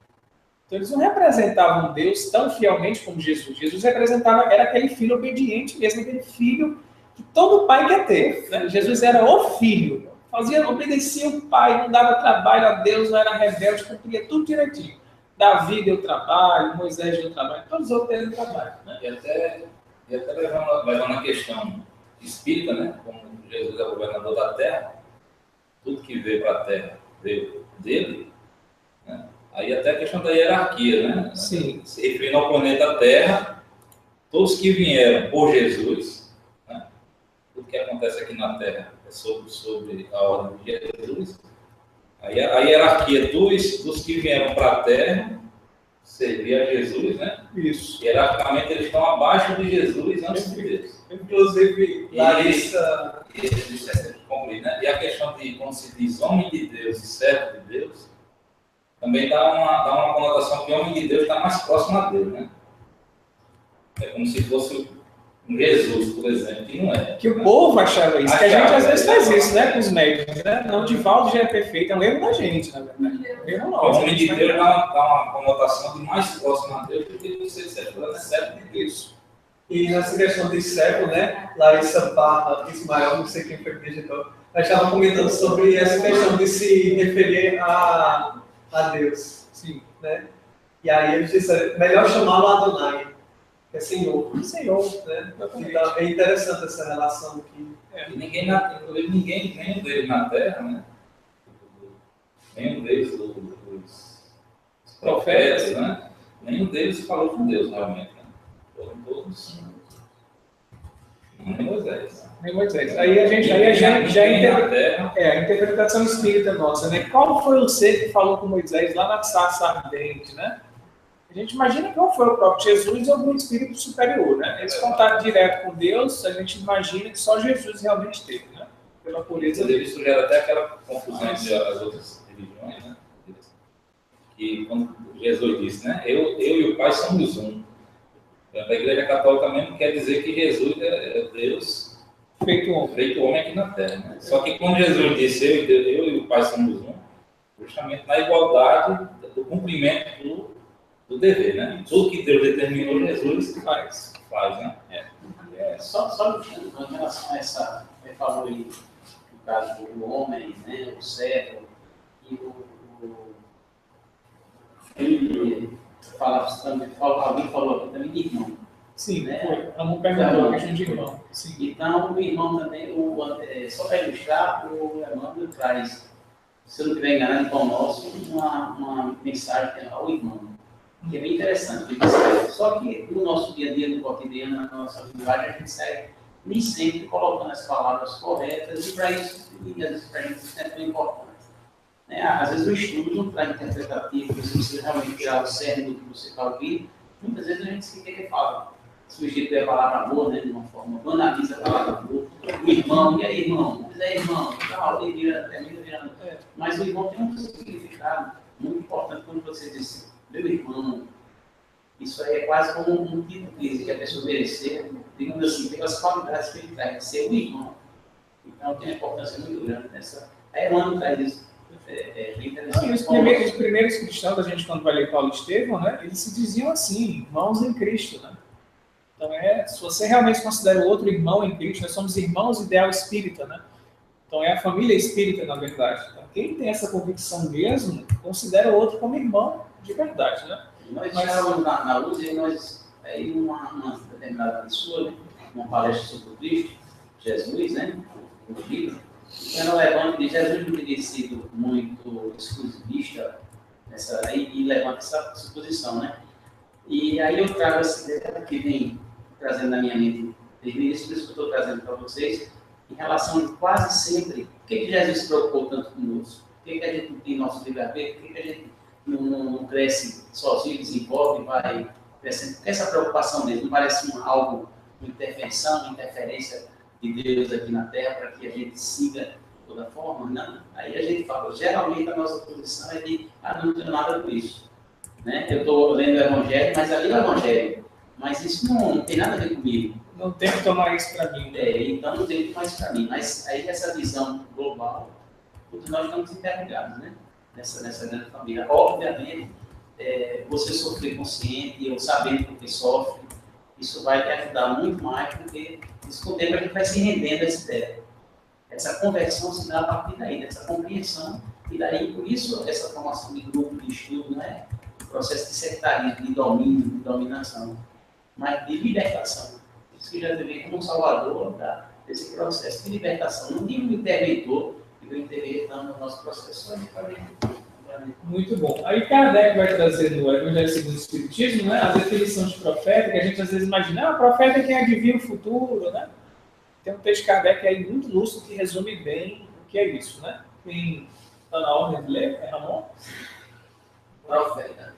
Speaker 3: Então eles não representavam Deus tão fielmente como Jesus. Jesus representava, era aquele filho obediente mesmo, aquele filho que todo pai quer ter, né? Jesus era o filho, obedecia o pai, não dava trabalho a Deus, não era rebelde, cumpria tudo direitinho. Davi deu trabalho, Moisés deu trabalho, todos os outros deram trabalho. Né?
Speaker 10: E até levando a questão espírita, né? Como Jesus é o governador da terra, tudo que veio para a terra veio dele, né? Aí até a questão da hierarquia, né?
Speaker 3: Sim.
Speaker 10: Se referindo ao planeta Terra, todos que vieram por Jesus, né? Tudo que acontece aqui na Terra é sobre a ordem de Jesus. Aí a hierarquia dos que vieram para a Terra servia a Jesus, né? Isso. Hierarquicamente eles estão abaixo de Jesus antes de Deus.
Speaker 1: Inclusive, Larissa...
Speaker 10: Né? E a questão de, quando se diz homem de Deus e servo de Deus, também dá uma conotação que o homem de Deus está mais próximo a Deus, né? É como se fosse um Jesus, por exemplo, que não é.
Speaker 3: Que o povo achava isso, que a gente às vezes faz isso, né, com os médicos, né? Não, o Divaldo já é perfeito, é um erro da gente, na verdade. Erro
Speaker 10: não. O homem de Deus dá uma conotação de mais próximo a Deus do que você ser servo de Deus.
Speaker 1: E nessa questão de servo, né, Larissa Barra, Ismael, não sei quem foi que digitou, ela estava comentando sobre essa questão de se referir a Deus.
Speaker 3: Sim.
Speaker 1: Né? E aí eles disseram, melhor chamá-lo Adonai, que é Senhor.
Speaker 3: Senhor.
Speaker 1: Né? Então, é interessante essa relação aqui.
Speaker 10: E ninguém nem um deles na Terra, né? Nenhum deles dos profetas, né? Nenhum deles falou com Deus realmente, né? Foram todos. Nem Moisés.
Speaker 3: Nem Moisés. Aí a gente já a interpretação espírita nossa, né? Qual foi o ser que falou com Moisés lá na sarça ardente, né? A gente imagina que não foi o próprio Jesus ou algum espírito superior, né? Eles contaram direto com Deus, a gente imagina que só Jesus realmente teve, né? Pela pureza dele.
Speaker 10: Isso gera até aquela confusão entre as outras religiões, né? Que quando Jesus disse, né? Eu e o Pai somos um. A Igreja Católica mesmo quer dizer que Jesus é Deus feito homem aqui na Terra. Né? Só que quando Jesus disse eu e o Pai somos um, justamente na igualdade do cumprimento do dever, né? Tudo que Deus determinou, Jesus faz, né?
Speaker 7: Só em relação a essa, você falou aí, no caso do homem, né, o servo, e alguém falou aqui também de irmão.
Speaker 3: Sim,
Speaker 7: né?
Speaker 3: Vamos perguntar a questão de irmão. Sim.
Speaker 7: Então, o irmão também, só para ilustrar, o Emmanuel traz, se eu não estiver enganado, em Pão Nosso, uma mensagem ao irmão, que é bem interessante. Só que no nosso dia a dia, no cotidiano, na nossa linguagem, a gente segue nem sempre colocando as palavras corretas, e para isso, para a gente isso é tão importante. Às vezes o estudo não traz interpretativo, se você realmente tirar o cerne do que você está ouvindo, muitas vezes a gente se quer que fala. Substitui a palavra amor, né, de uma forma, banaliza a palavra amor, o irmão, e aí irmão? Mas é irmão, virando. Mas o irmão tem um significado muito importante quando você diz, meu irmão. Isso aí é quase como um título que a pessoa merecer, digamos assim, tem as qualidades que ele traz, de ser o irmão. Então tem uma importância muito grande nessa. A Emmanuel traz isso.
Speaker 3: Os primeiros cristãos, a gente quando vai ler Paulo Estevão, né, eles se diziam assim, irmãos em Cristo, né? Então, se você realmente considera o outro irmão em Cristo, nós somos irmãos ideal espírita, né? Então, é a família espírita, na verdade. Então, quem tem essa convicção mesmo, considera o outro como irmão de verdade, né?
Speaker 7: Nós estávamos na luz e nós, aí uma determinada pessoa, né, uma palestra sobre o Cristo, Jesus, né, no livro, ela levanta e diz, Jesus não teria sido muito exclusivista e levanta essa suposição, né? E aí eu trago essa ideia que vem trazendo na minha mente desde isso, por isso que eu estou trazendo para vocês, em relação a quase sempre, por que Jesus se preocupou tanto conosco? Por que a gente não tem nosso livre-arbítrio? Por que a gente não cresce sozinho, desenvolve e vai crescendo? Porque essa preocupação dele não parece algo, uma intervenção, uma interferência de Deus aqui na Terra para que a gente siga de toda forma? Não. Aí a gente fala, geralmente a nossa posição é de, não tenho nada com isso. Né? Eu estou lendo o Evangelho, mas ali é o Evangelho. Mas isso não tem nada a ver comigo.
Speaker 3: Não tem que tomar isso para mim.
Speaker 7: Então não tem que tomar isso para mim. Mas aí essa visão global, todos nós estamos interligados, né? Nessa grande família. Obviamente, você sofrer consciente, eu sabendo porque sofre, isso vai te ajudar muito mais, porque isso com o tempo a gente vai se rendendo a essa ideia. Essa conversão se dá a partir daí, dessa compreensão. E daí, por isso, essa formação de grupo de estudo não é um processo de sectarismo, de domínio, de dominação, mas de libertação. Isso que já veio como um salvador desse processo de libertação. Não tem um interventor que vai intervenir no nosso processo.
Speaker 3: Muito bom. Aí Kardec vai trazer no Evangelho segundo o Espiritismo, né, a definição de profeta, que a gente às vezes imagina, profeta é quem adivinha o futuro, né? Tem um texto de Kardec aí muito lúcido que resume bem o que é isso, né? Quem está na ordem de ler, é Ramon?
Speaker 9: Profeta.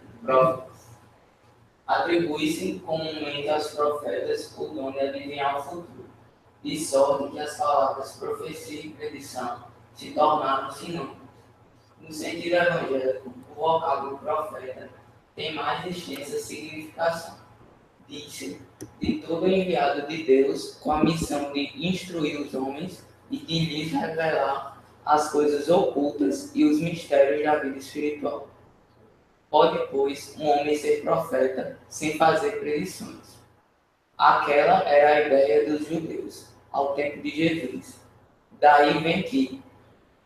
Speaker 9: Atribui-se comumente aos profetas o dom de adivinhar o futuro, de sorte que as palavras profecia e predição se tornaram sinônimos. No sentido evangélico, o vocábulo profeta tem mais extensa significação. Diz-se de todo enviado de Deus com a missão de instruir os homens e de lhes revelar as coisas ocultas e os mistérios da vida espiritual. Pode, pois, um homem ser profeta sem fazer predições. Aquela era a ideia dos judeus, ao tempo de Jesus. Daí vem que,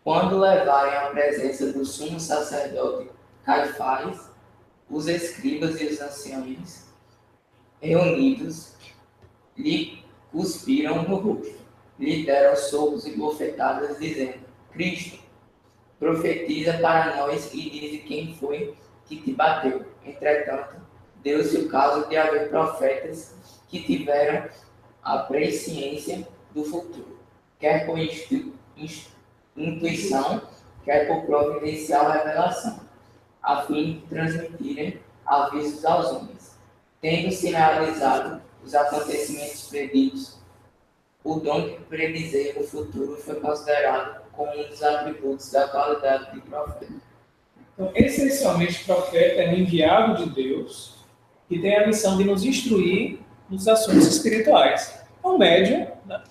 Speaker 9: quando levarem à presença do sumo sacerdote Caifás, os escribas e os anciãos, reunidos, lhe cuspiram no rosto, lhe deram socos e bofetadas, dizendo: Cristo, profetiza para nós e dize quem foi que te bateu. Entretanto, deu-se o caso de haver profetas que tiveram a presciência do futuro, quer por intuição, quer por providencial revelação, a fim de transmitirem avisos aos homens. Tendo-se realizado os acontecimentos preditos, o dom de predizer o futuro foi considerado como um dos atributos da qualidade de profeta.
Speaker 3: Então, essencialmente, profeta é um enviado de Deus que tem a missão de nos instruir nos assuntos espirituais. É um médium, né?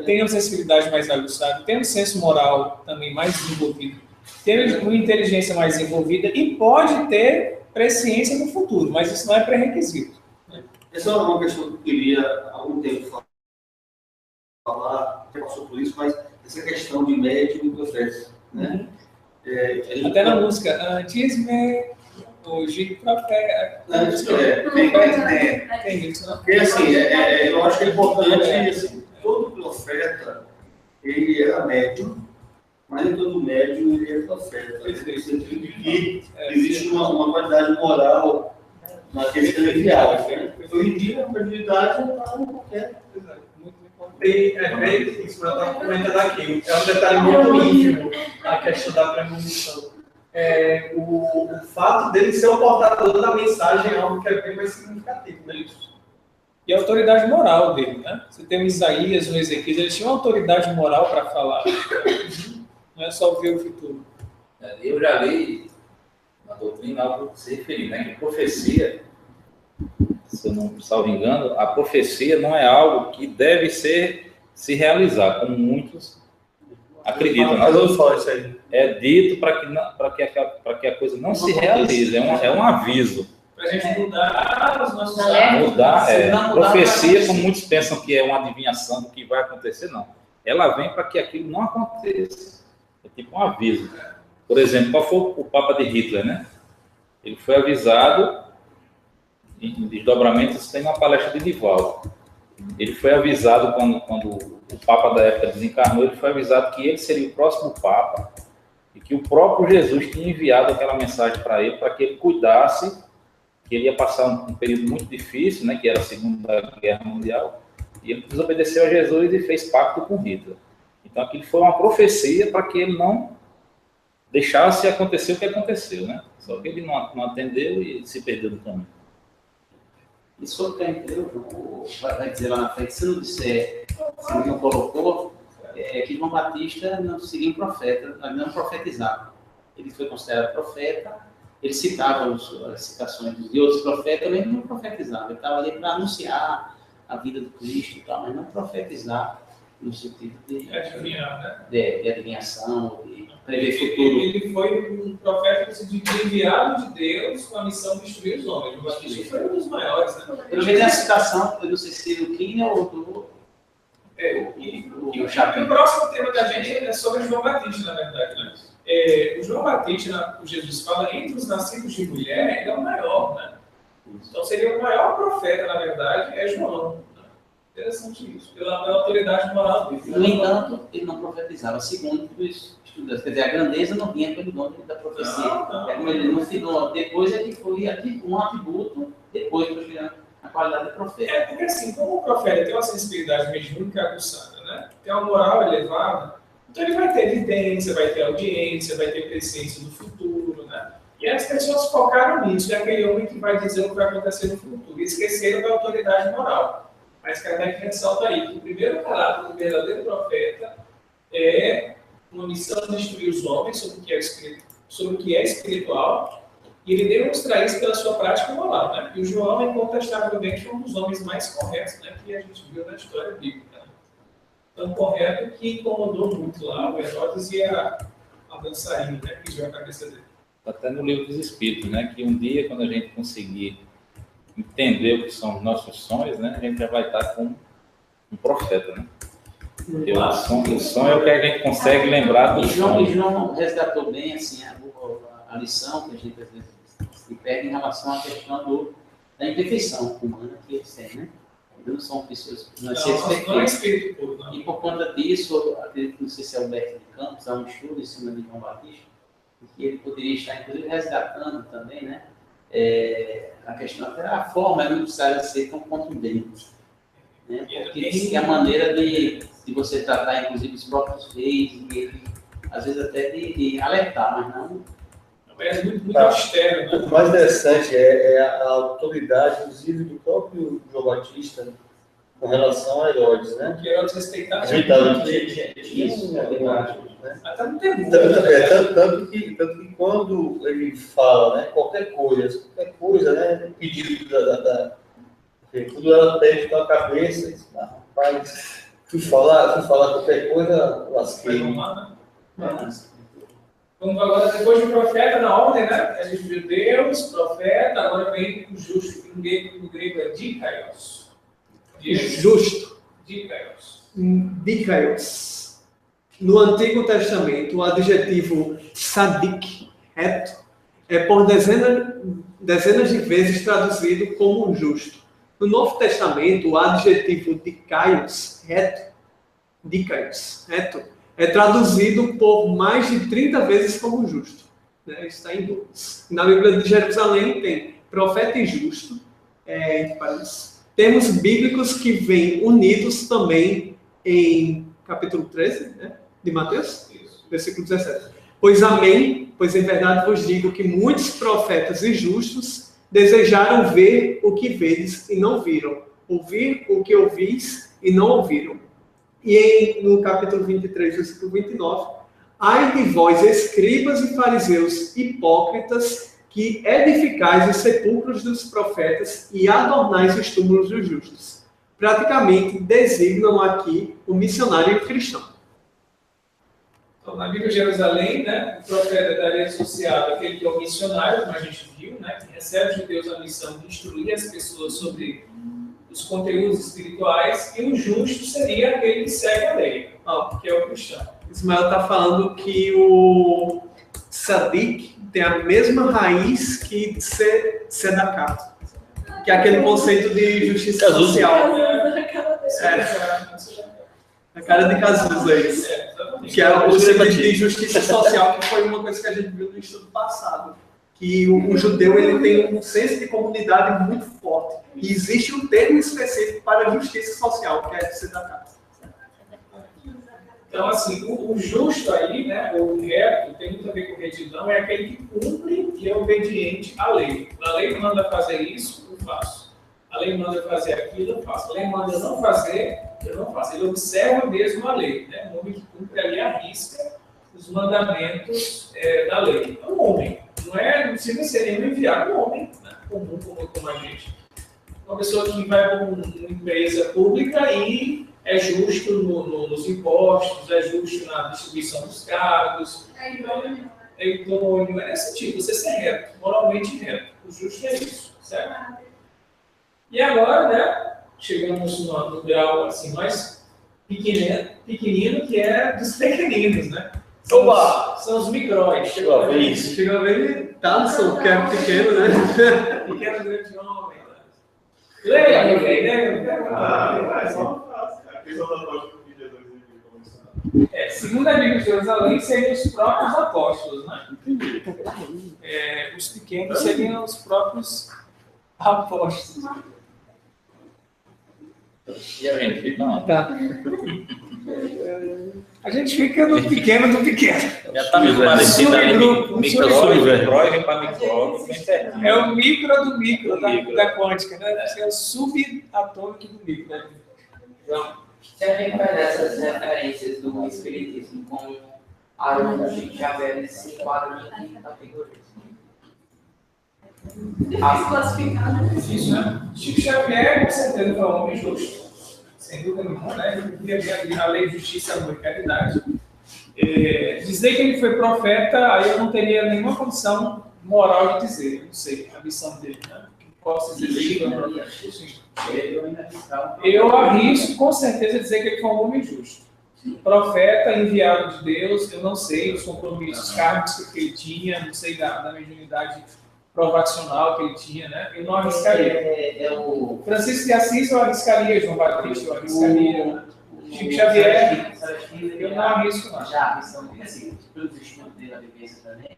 Speaker 3: Tem uma sensibilidade mais aguçada, tem um senso moral também mais desenvolvido, tem uma inteligência mais desenvolvida e pode ter presciência no futuro, mas isso não é pré-requisito.
Speaker 4: Essa é uma questão que eu queria há algum tempo falar, passou por isso, mas essa questão de médium e profeta, né?
Speaker 3: Até na música, antes me, hoje profeta. Tem isso, não?
Speaker 4: Porque assim, eu acho que é importante, assim, todo profeta, ele era médium, mas nem todo médium ele é profeta. No sentido de que existe uma qualidade moral naquele que ele enviava. Hoje em dia, a fragilidade não está em qualquer.
Speaker 1: Isso que eu estava comentando aqui. É um detalhe muito íntimo a questão da premonição. O fato dele ser o portador da mensagem é algo que é bem mais significativo, né?
Speaker 3: E a autoridade moral dele, né? Você tem o Isaías, o Ezequiel, eles tinham uma autoridade moral para falar. Não é só ver o futuro.
Speaker 10: Eu já li na doutrina algo que se referir, né? Que profecia, se eu não salvo engano, a profecia não é algo que deve se realizar, como muitos acreditam.
Speaker 4: Mas eu falo isso aí.
Speaker 10: É dito para que a coisa não se realize, é um aviso.
Speaker 3: Para a gente mudar os nossos
Speaker 10: Profecia, como muitos pensam que é uma adivinhação do que vai acontecer, não. Ela vem para que aquilo não aconteça. É tipo um aviso. Por exemplo, qual foi o Papa de Hitler, né? Ele foi avisado, em desdobramentos tem uma palestra de Divaldo. Ele foi avisado quando o Papa da época desencarnou, ele foi avisado que ele seria o próximo Papa e que o próprio Jesus tinha enviado aquela mensagem para ele, para que ele cuidasse, que ele ia passar um período muito difícil, né, que era a Segunda Guerra Mundial, e ele desobedeceu a Jesus e fez pacto com Hitler. Então aquilo foi uma profecia para que ele não deixasse acontecer o que aconteceu, né? Só que ele não atendeu e se perdeu no caminho.
Speaker 7: E sobre quem vai dizer lá na frente, se não disser, se não colocou, que João Batista não seguia um profeta, não profetizava. Ele foi considerado profeta, ele citava as citações de outros profetas, mas ele não profetizava. Ele estava ali para anunciar a vida do Cristo e tal, mas não profetizar no sentido de
Speaker 3: adivinhar, né?
Speaker 7: De adivinhação, de prever futuro.
Speaker 3: Ele foi um profeta de enviado de Deus com a missão de destruir os homens. João Batista foi um dos maiores, né?
Speaker 7: Eu vejo a citação, eu não sei se do Quina ou do
Speaker 3: o próximo tema da gente é sobre João Batista, na verdade, né? O João Batista, o Jesus fala, entre os nascidos de mulher, ele é o maior, né? Então seria o maior profeta, na verdade, é João. Né? Interessante isso, pela autoridade moral dele.
Speaker 7: No entanto, ele não profetizava, segundo os estudantes. Quer dizer, a grandeza não vinha pelo nome da profecia. Ele no final, depois é que foi um atributo, depois foi a qualidade de profeta.
Speaker 3: Porque assim, como o profeta tem uma sensibilidade mediúnica aguçada, né? Tem uma moral elevada, então ele vai ter evidência, vai ter audiência, vai ter presciência do futuro, né? E as pessoas focaram nisso, é aquele homem que vai dizer o que vai acontecer no futuro, e esqueceram da autoridade moral. Mas Kardec ressalta aí que o primeiro caráter do verdadeiro profeta é uma missão de instruir os homens sobre o que é espiritual, e ele demonstra isso pela sua prática moral, né? E o João, incontestavelmente, é um dos homens mais corretos, né, que a gente viu na história bíblica. Né? Tão correto que incomodou muito lá o Herodes e a dançarina, né, que deu a cabeça dele.
Speaker 10: Até no livro dos Espíritos, né, que um dia, quando a gente conseguir entender o que são os nossos sonhos, né, a gente já vai estar com um profeta, né? O sonho é o que a gente consegue lembrar do sonho.
Speaker 7: E João resgatou bem assim, a lição que a gente às vezes se perde em relação à questão da imperfeição humana que eles têm, né? Eles não são pessoas, nós seres perfeitos. E por conta disso, acredito que não sei se é o Beto de Campos, há um estudo em cima de João Batista, que ele poderia estar, inclusive, resgatando também, né? A questão, até a forma não precisava ser tão contundente. Né? Porque diz que a maneira de você tratar, inclusive, os próprios reis, às vezes até de alertar, mas não.
Speaker 3: É muito austero. Né?
Speaker 4: O mais interessante é a autoridade, inclusive, do próprio João Batista com relação a Herodes, né?
Speaker 3: Que Herodes respeitava
Speaker 4: isso, tanto que quando ele fala, né, qualquer coisa, né, pedido tudo ela pede com a cabeça, diz, rapaz, fui falar qualquer coisa, lasquei.
Speaker 3: Vamos agora, depois do profeta, na ordem, né? A gente viu Deus, profeta, agora vem o justo, que no grego é dikaios.
Speaker 1: Justo.
Speaker 3: Dikaios.
Speaker 1: Dikaios. No Antigo Testamento, o adjetivo sadik, reto, é por dezenas de vezes traduzido como justo. No Novo Testamento, o adjetivo dikaios, reto, é traduzido por mais de 30 vezes como justo. Né? Está em dois. Na Bíblia de Jerusalém tem profeta e justo, termos bíblicos que vêm unidos também em capítulo 13, né, de Mateus, versículo 17. Pois amém, pois em verdade vos digo que muitos profetas e justos desejaram ver o que vedes e não viram, ouvir o que ouvis e não ouviram. E no capítulo 23, versículo 29, ai de vós, escribas e fariseus hipócritas, que edificais os sepulcros dos profetas e adornais os túmulos dos justos. Praticamente designam aqui o missionário e o cristão.
Speaker 3: Então, na Bíblia de Jerusalém, né, o profeta estaria associado àquele que é o missionário, como a gente viu, né, que recebe de Deus a missão de instruir as pessoas sobre os conteúdos espirituais, e o justo seria aquele que segue a lei, que é o cristão.
Speaker 1: Ismael está falando que o Sadik tem a mesma raiz que Sedakat, que é aquele conceito de justiça social. A cara de Cazuza aí. Que é o conceito de justiça social, que foi uma coisa que a gente viu no estudo passado. Que o judeu ele tem um senso de comunidade muito forte. E existe um termo específico para a justiça social, que é a Sedakat.
Speaker 3: Então, assim, o justo aí, né, o reto, tem muito a ver com retidão, é aquele que cumpre e é obediente à lei. A lei manda fazer isso, eu faço. A lei manda fazer aquilo, eu faço. A lei manda não fazer, eu não faço. Ele observa mesmo a lei, né? O homem que cumpre ali à risca os mandamentos da lei. É um homem, não precisa ser nenhum enviado, um homem, né? Comum como a gente. Uma pessoa que vai para uma empresa pública e é justo nos impostos, é justo na distribuição dos cargos. É idôneo, é esse tipo, você ser reto, moralmente reto. O justo é isso, certo? E agora, né, chegamos no grau assim, mais pequenino, que é dos pequeninos, né? São os micróis.
Speaker 4: Chegou a vez.
Speaker 1: Chegou a vez, Thaleson, que é pequeno, né?
Speaker 3: Pequeno grande homem. Leia, meu bem,
Speaker 8: É só fácil, cara. A questão da tocha do vídeo 2
Speaker 3: segundo a Bíblia de Jerusalém, seriam os próprios apóstolos, né? Os pequenos seriam os próprios apóstolos.
Speaker 10: E a gente fica não.
Speaker 3: Tá. A gente fica no pequeno do pequeno.
Speaker 10: Já está muito parecido ali, micróide para micróide, bem certinho.
Speaker 3: É o micro do micro, da quântica, né? É o subatômico do micro. Né?
Speaker 9: João, se a gente pegar essas referências do Espiritismo como Haroldo de Xavier, eles se enquadram em que categorias?
Speaker 3: Isso, né? Chico Xavier, com certeza, foi um homem justo. Sem dúvida nenhuma, né? Ele vivia ali a lei, justiça, amor e caridade. Dizer que ele foi profeta, aí eu não teria nenhuma condição moral de dizer. Não sei a missão dele, né? Posso dizer que ele foi profeta. Eu arrisco, com certeza, dizer que ele foi um homem justo. Profeta, enviado de Deus, eu não sei os compromissos kármicos que ele tinha, não sei da mediunidade provacional que ele tinha, né? Eu não arriscaria. O Francisco de Assis eu arriscaria, João Batista eu arriscaria, Chico Xavier eu não arrisco não.
Speaker 7: Já a missão dele, assim, pelos estudos dele, a vivência também,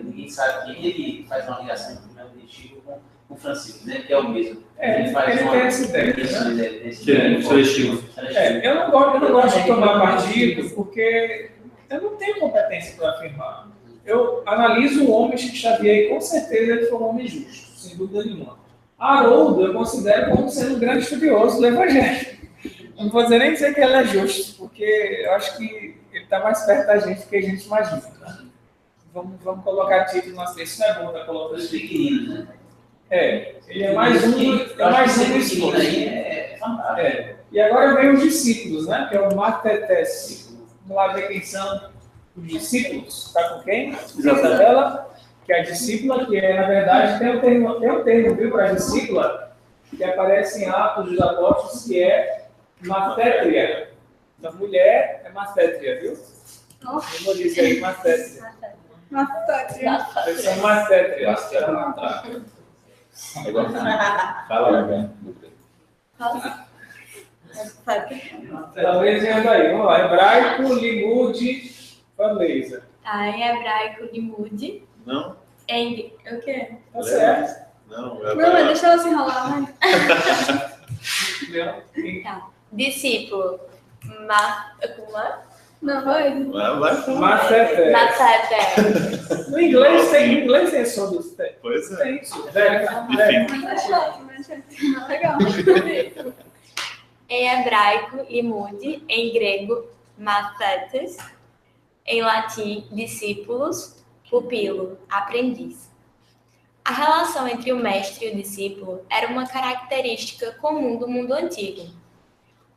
Speaker 7: ninguém sabe que ele faz uma ligação de Chico com Francisco, né? Que é o mesmo.
Speaker 3: Ele tem essa ideia, né? Eu não gosto de tomar partido porque eu não tenho competência para afirmar. Eu analiso o homem Chico Xavier e com certeza ele foi um homem justo, sem dúvida nenhuma. Haroldo eu considero como sendo um grande estudioso do Evangelho. Não vou nem dizer que ele é justo, porque eu acho que ele está mais perto da gente do que a gente imagina. Né? Vamos colocar título na sexta, isso não é bom para colocar os pequeninos, né? Ele é mais um dos esposos. É fantástico. E agora vem os discípulos, né? Que é o Matetes. Vamos lá ver quem são os discípulos. Está com quem? Isabela, que é a discípula, que na verdade tem um termo, viu, para a discípula, que aparece em Atos dos Apóstolos, que é Matétria. Então, mulher é Matétria, viu? Memorize aí, Matétria. Essa é Matétria.
Speaker 10: Fala, velho.
Speaker 3: Talvez venha daí. Vamos lá. Hebraico, Limude, Vanessa.
Speaker 2: Tá, em hebraico, Limude.
Speaker 8: Não?
Speaker 2: O quê?
Speaker 3: Tá certo.
Speaker 8: Não,
Speaker 2: Não, mas deixa ela se enrolar, vai.
Speaker 3: Tá.
Speaker 2: Discípulo. Não, vai.
Speaker 3: Matétria.
Speaker 2: Matétria.
Speaker 3: No inglês tem som dos T.
Speaker 8: Pois é.
Speaker 3: Tem isso.
Speaker 2: Legal. Em hebraico, Limude. Em grego, Mathetes. Em latim, discípulos. Pupilo, aprendiz. A relação entre o mestre e o discípulo era uma característica comum do mundo antigo,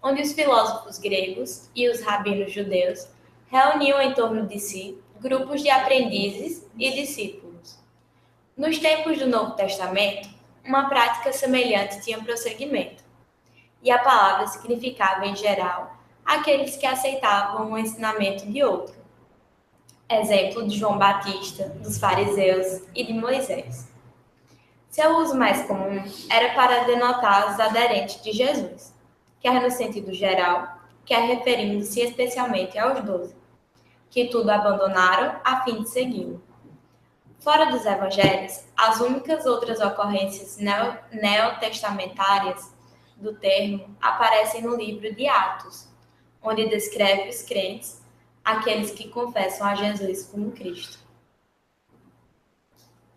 Speaker 2: onde os filósofos gregos e os rabinos judeus reuniam em torno de si grupos de aprendizes e discípulos. Nos tempos do Novo Testamento, uma prática semelhante tinha prosseguimento, e a palavra significava, em geral, aqueles que aceitavam o ensinamento de outro. Exemplo de João Batista, dos fariseus e de Moisés. Seu uso mais comum era para denotar os aderentes de Jesus, quer no sentido geral, quer referindo-se especialmente aos 12, que tudo abandonaram a fim de segui-lo. Fora dos evangelhos, as únicas outras ocorrências neotestamentárias do termo aparecem no livro de Atos, onde descreve os crentes, aqueles que confessam a Jesus como Cristo.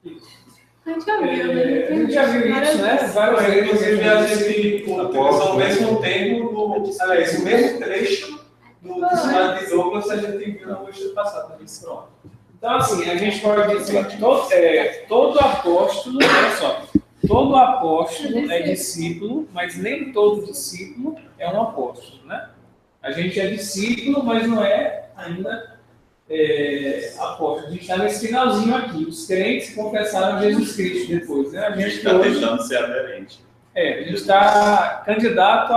Speaker 11: A gente já viu, né?
Speaker 3: A gente já viu isso, né? Várias vezes.
Speaker 1: Inclusive, a gente utilizou o mesmo termo, aliás, o mesmo trecho do dicionário de Douglas, a gente viu no estudo passado. Pronto.
Speaker 3: Então, assim, a gente pode dizer que todo apóstolo, olha só, todo apóstolo é discípulo, mas nem todo discípulo é um apóstolo, né? A gente é discípulo, mas não é ainda apóstolo. A gente está nesse finalzinho aqui. Os crentes confessaram Jesus Cristo depois, né?
Speaker 8: A gente está tentando ser aderente.
Speaker 3: A gente está candidato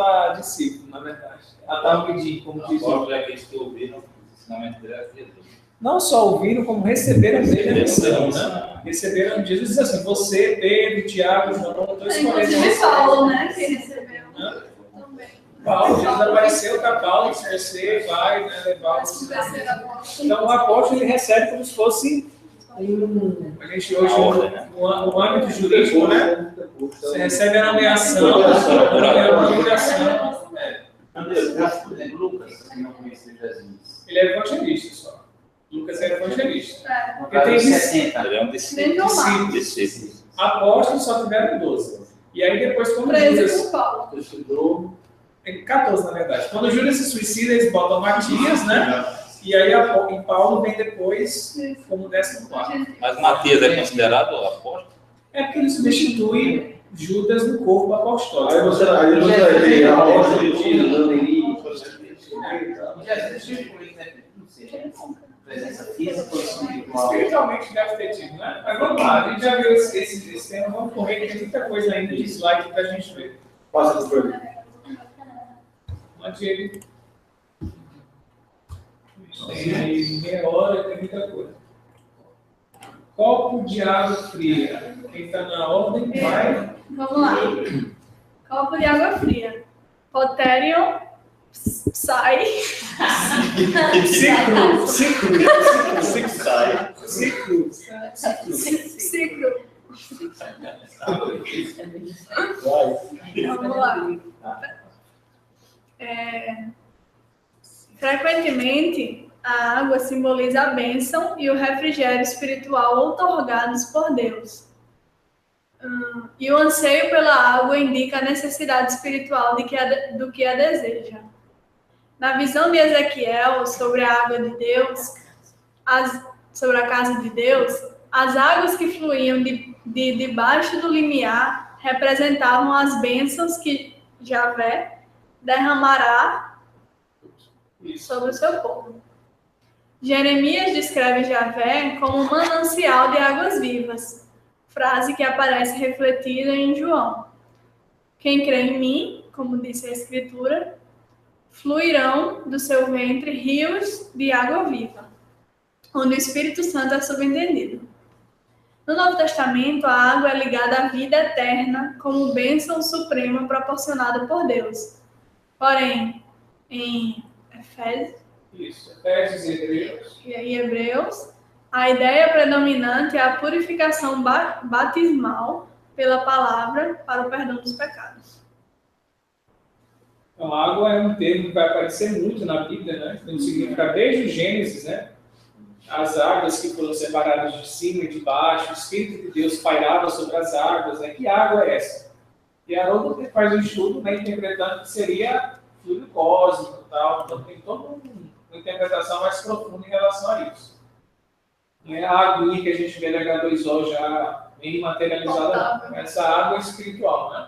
Speaker 3: a discípulo, na verdade. A talmidim, como diz o
Speaker 10: é aqueles que ouviram o ensinamento dele a Jesus.
Speaker 3: Não só ouviram, como receberam dele a missão, né? Receberam Jesus, diz assim, você, Pedro, Tiago, João, estou escolhendo.
Speaker 11: Inclusive Paulo, né? Que recebeu. Também.
Speaker 3: Paulo, Jesus apareceu para Paulo, se você vai, né, levar os... Então, o apóstolo, ele recebe como se fosse a gente hoje, no âmbito jurídico, né? Você recebe a nomeação,
Speaker 7: Lucas, que não conhecia Jesus.
Speaker 3: Ele é evangelista só. Lucas é evangelista.
Speaker 7: Porque tem 60.
Speaker 10: Ele é um discípulo.
Speaker 3: Apóstolos só tiveram 12. E aí depois, quando Judas estudou, tem 14 na verdade. Quando Judas se suicida, eles botam Matias, né? E aí em Paulo vem depois como 14º.
Speaker 10: Mas Matias é considerado apóstolo?
Speaker 3: É porque ele substitui Judas no corpo apostólico.
Speaker 4: Aí você vai ter a apóstolo de
Speaker 7: Presença física ou espiritual?
Speaker 3: Espiritualmente deve ter tido, né? Mas vamos lá, a gente já viu esse tema, vamos correr, que tem muita coisa ainda de slide para a gente ver.
Speaker 4: Passa do problema.
Speaker 3: Diego. Tem aí meia hora, tem muita coisa. Copo de água fria. Quem está na ordem vai.
Speaker 11: Vamos lá. Copo de água fria. Poterion, sai. Ciclo. Vamos lá. Frequentemente, a água simboliza a bênção e o refrigério espiritual outorgados por Deus. E o anseio pela água indica a necessidade espiritual do que a deseja. Na visão de Ezequiel sobre a água de Deus, sobre a casa de Deus, as águas que fluíam de debaixo do limiar representavam as bênçãos que Javé derramará sobre o seu povo. Jeremias descreve Javé como um manancial de águas vivas, frase que aparece refletida em João. Quem crê em mim, como disse a Escritura, fluirão do seu ventre rios de água viva, onde o Espírito Santo é subentendido. No Novo Testamento, a água é ligada à vida eterna como bênção suprema proporcionada por Deus. Porém, em
Speaker 3: Efésios
Speaker 11: e Hebreus, a ideia predominante é a purificação batismal pela palavra para o perdão dos pecados.
Speaker 3: Então, água é um termo que vai aparecer muito na Bíblia, né? Tem um significado desde o Gênesis, né? As águas que foram separadas de cima e de baixo, o Espírito de Deus pairava sobre as águas, né? Que água é essa? E Haroldo faz um estudo, né, interpretando que seria fluido cósmico e tal. Então tem toda uma interpretação mais profunda em relação a isso. Não é a água que a gente vê no H2O já bem materializada, não. Essa água é espiritual, né?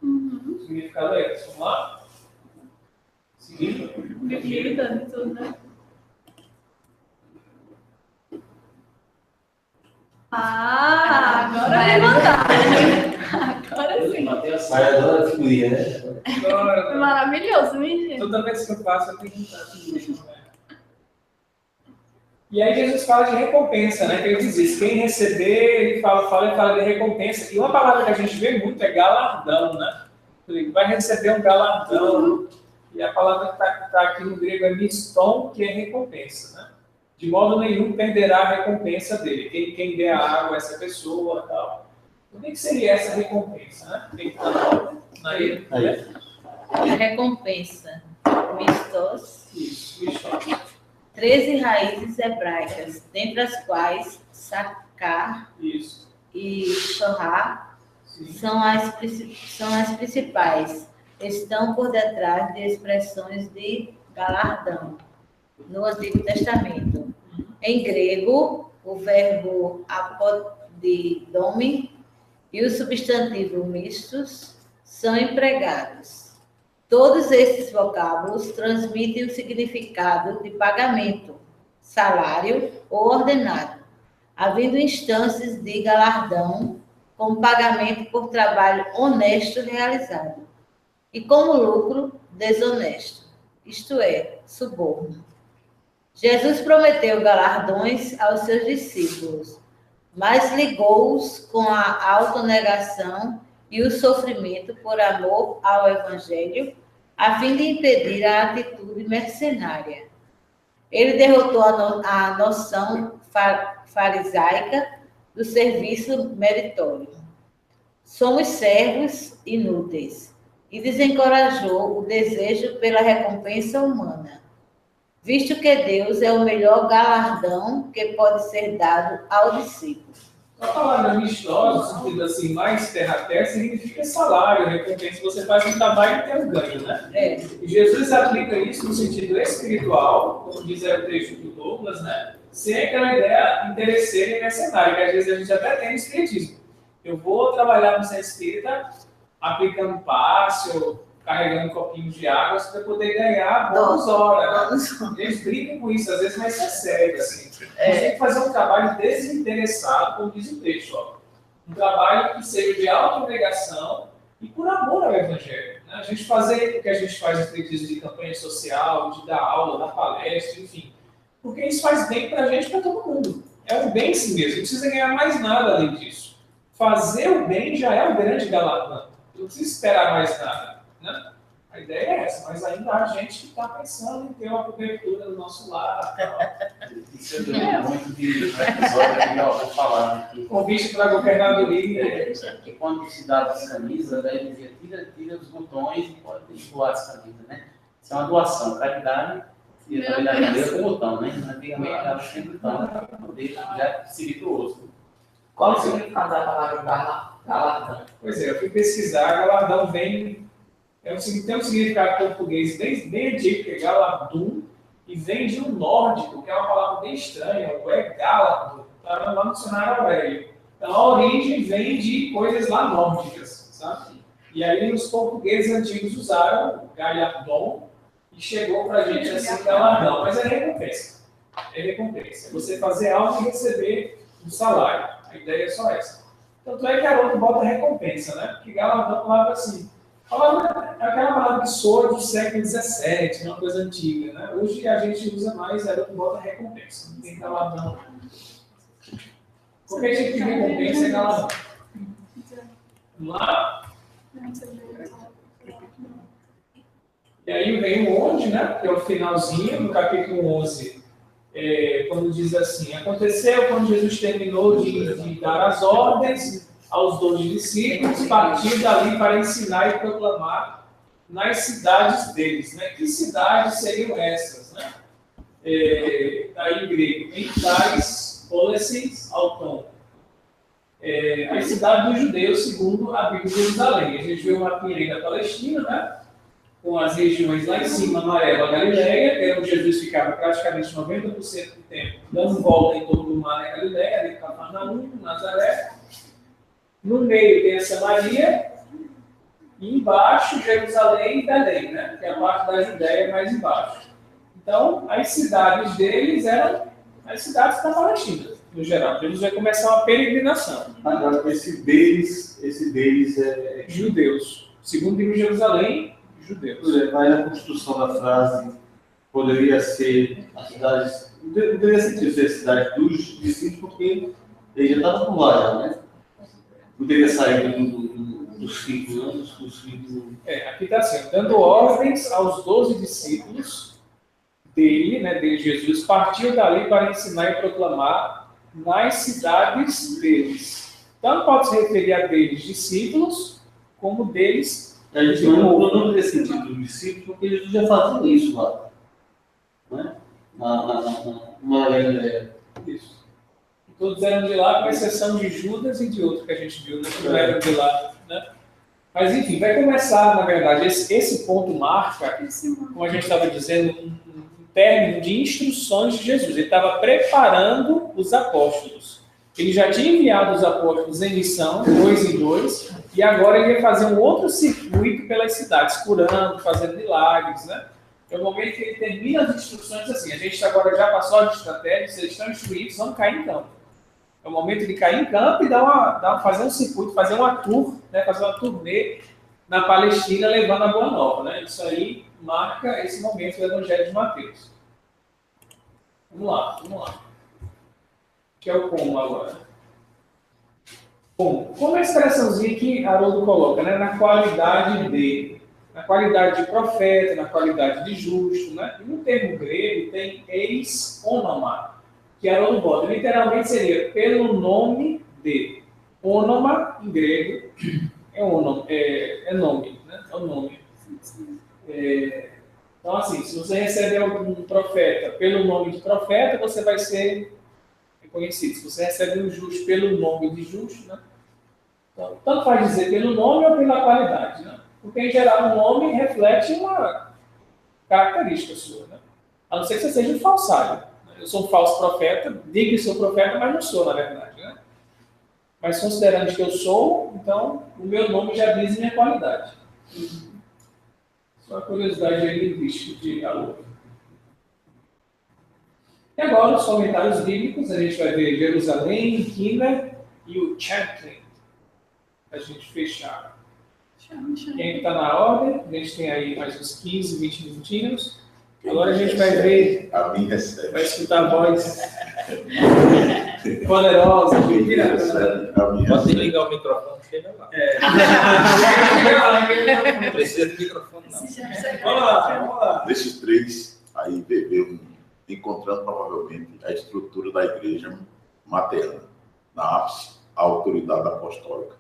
Speaker 3: O significado é esse. Vamos lá? Seguindo.
Speaker 11: Bebida de tudo, né? Agora levantar. Agora sim.
Speaker 4: Vai adora figurinha, né?
Speaker 11: Foi maravilhoso, mentira.
Speaker 3: Toda vez que eu faço, eu tenho que estar figurinha. E aí Jesus fala de recompensa, né? Que ele diz isso. Quem receber, ele fala de recompensa. E uma palavra que a gente vê muito é galardão, né? Ele vai receber um galardão. E a palavra que está aqui no grego é miston, que é recompensa, né? De modo nenhum perderá a recompensa dele. Quem der a água a essa pessoa e tal. O que seria essa recompensa, né? Tem que estar na ele.
Speaker 12: A recompensa. Mistos.
Speaker 3: Isso, mistos.
Speaker 12: 13 raízes hebraicas, dentre as quais Sacar e Shorá são as principais. Estão por detrás de expressões de galardão no Antigo Testamento. Em grego, o verbo apodidome e o substantivo mistos são empregados. Todos esses vocábulos transmitem o significado de pagamento, salário ou ordenado, havendo instâncias de galardão como pagamento por trabalho honesto realizado e como lucro desonesto, isto é, suborno. Jesus prometeu galardões aos seus discípulos, mas ligou-os com a autonegação e o sofrimento por amor ao Evangelho, a fim de impedir a atitude mercenária. Ele derrotou a noção farisaica do serviço meritório. Somos servos inúteis, e desencorajou o desejo pela recompensa humana, visto que Deus é o melhor galardão que pode ser dado ao discípulo.
Speaker 3: A palavra amistosa, no sentido assim, mais terra-terra, significa salário, recompensa. Você faz um trabalho e tem um ganho, né? E Jesus aplica isso no sentido espiritual, como diz o texto do Douglas, né? Sem aquela ideia interesseira e mercenária, que às vezes a gente até tem no espiritismo. Eu vou trabalhar no centro espírita aplicando passe ou carregando copinhos de água para poder ganhar bônus hora. Eles brincam com isso, às vezes, mas isso é sério. Assim. Você tem que fazer um trabalho desinteressado, como diz o texto. Ó. Um trabalho que seja de autonegação e por amor ao Evangelho. Né? A gente fazer o que a gente faz no espiritismo de campanha social, de dar aula, dar palestra, enfim. Porque isso faz bem para a gente e para todo mundo. É um bem em si mesmo, não precisa ganhar mais nada além disso. Fazer o bem já é um grande galardão. Não precisa esperar mais nada. Né? A ideia é essa, mas ainda há gente que está pensando em ter uma cobertura do nosso lar.
Speaker 7: Isso é muito de episódio aqui, ó, vou falar aqui.
Speaker 3: Convite para a governadoria.
Speaker 7: Que quando se dava as camisas, daí dizia, tira os botões e pode doar as camisas, né? Isso é uma doação, caridade, e a caridade com botão, né? Antigamente era sempre botão, para poder já seguir para o outro.
Speaker 9: Qual o significado da palavra galardão?
Speaker 3: Pois é, eu fui pesquisar, galardão vem... tem um significado português bem antigo, que é galardum, e vem de um nórdico, que é uma palavra bem estranha, o é galardo, está lá no dicionário Aurélio. Então a origem vem de coisas lá nórdicas, sabe? E aí os portugueses antigos usaram o galhardon e chegou para a gente assim, galardão. Mas é recompensa. É recompensa. É você fazer algo e receber um salário. A ideia é só essa. Tanto é que Haroldo bota recompensa, né? Porque galardão é uma palavra assim. É aquela palavra que soa do século XVII, uma coisa antiga, né? Hoje a gente usa mais, Haroldo bota recompensa. Não tem galardão. Qualquer tipo de recompensa é galardão. Vamos lá? E aí vem o onde, né? Que é o finalzinho, no capítulo 11. Quando diz assim, aconteceu quando Jesus terminou de dar as ordens aos 12 discípulos, partiu dali para ensinar e proclamar nas cidades deles. Né? Que cidades seriam essas? Né? Aí em grego, em tais, polesis, auton. As cidades dos judeus, segundo a Bíblia de Jerusalém. A gente vê uma pirei da Palestina, né? Com as regiões lá em cima, amarela, Galileia, que é onde Jesus ficava praticamente 90% do tempo, dando volta em torno do mar na Galileia, ali em Cafarnaum, Nazaré. No meio tem a Samaria, e embaixo Jerusalém e Belém, né? Que é a parte da Judéia mais embaixo. Então, as cidades deles eram as cidades da Palestina, no geral. Jesus vai começar uma peregrinação.
Speaker 8: Agora, esse deles é...
Speaker 3: Judeus. Segundo o livro de Jerusalém, judeus.
Speaker 8: Mas a construção da frase poderia ser as cidades... Não deveria ser a cidade dos discípulos, porque ele já estava por lá, né? Poderia sair dos ciclos,
Speaker 3: aqui está assim, dando ordens aos 12 discípulos dele, né, de Jesus, partiu dali para ensinar e proclamar nas cidades deles. Tanto pode se referir a deles discípulos, como deles
Speaker 13: A gente não nesse sentido do discípulo, porque Jesus já fazia isso lá. Né? Na Galileia.
Speaker 3: Isso. E todos eram de lá, com exceção de Judas e de outro que a gente viu, né? Que não eram de lá. Né? Mas, enfim, vai começar, na verdade, esse ponto marca, como a gente estava dizendo, um término de instruções de Jesus. Ele estava preparando os apóstolos. Ele já tinha enviado os apóstolos em missão, 2 em 2, e agora ele ia fazer um outro circuito pelas cidades, curando, fazendo milagres, né? É o momento que ele termina as instruções assim, a gente agora já passou a estratégia, vocês estão instruídos, vamos cair em campo. É o momento de cair em campo e fazer um circuito, fazer uma tour, né? Fazer uma turnê na Palestina, levando a Boa Nova, né? Isso aí marca esse momento do Evangelho de Mateus. Vamos lá. Que é o como agora. Como a expressãozinha que Haroldo coloca, né? Na qualidade de profeta, na qualidade de justo, né? E no termo grego tem eis onoma, que Haroldo bota. Literalmente seria pelo nome de. Onoma, em grego, é nome, né? É o nome. Então, assim, se você recebe algum profeta pelo nome de profeta, você vai ser reconhecido. Se você recebe um justo pelo nome de justo, né? Então, tanto faz dizer pelo nome ou pela qualidade, né? Porque, em geral, o nome reflete uma característica sua, né? A não ser que você seja um falsário. Eu sou um falso profeta, digo que sou profeta, mas não sou, na verdade, né? Mas considerando que eu sou, então, o meu nome já diz minha qualidade. Só a curiosidade aí linguística de aluno. E agora, os comentários bíblicos, a gente vai ver Jerusalém, Kina e o Champlin. A gente fechar. Quem está na ordem, a gente tem aí mais uns 15, 20 minutinhos. Agora a gente vai ver, vai escutar a voz poderosa.
Speaker 10: Pode ligar o microfone, chega lá. Não precisa de microfone, não.
Speaker 3: Vamos lá.
Speaker 14: Desses três, aí bebeu encontrando provavelmente a estrutura da igreja materna, na ápice, a autoridade apostólica.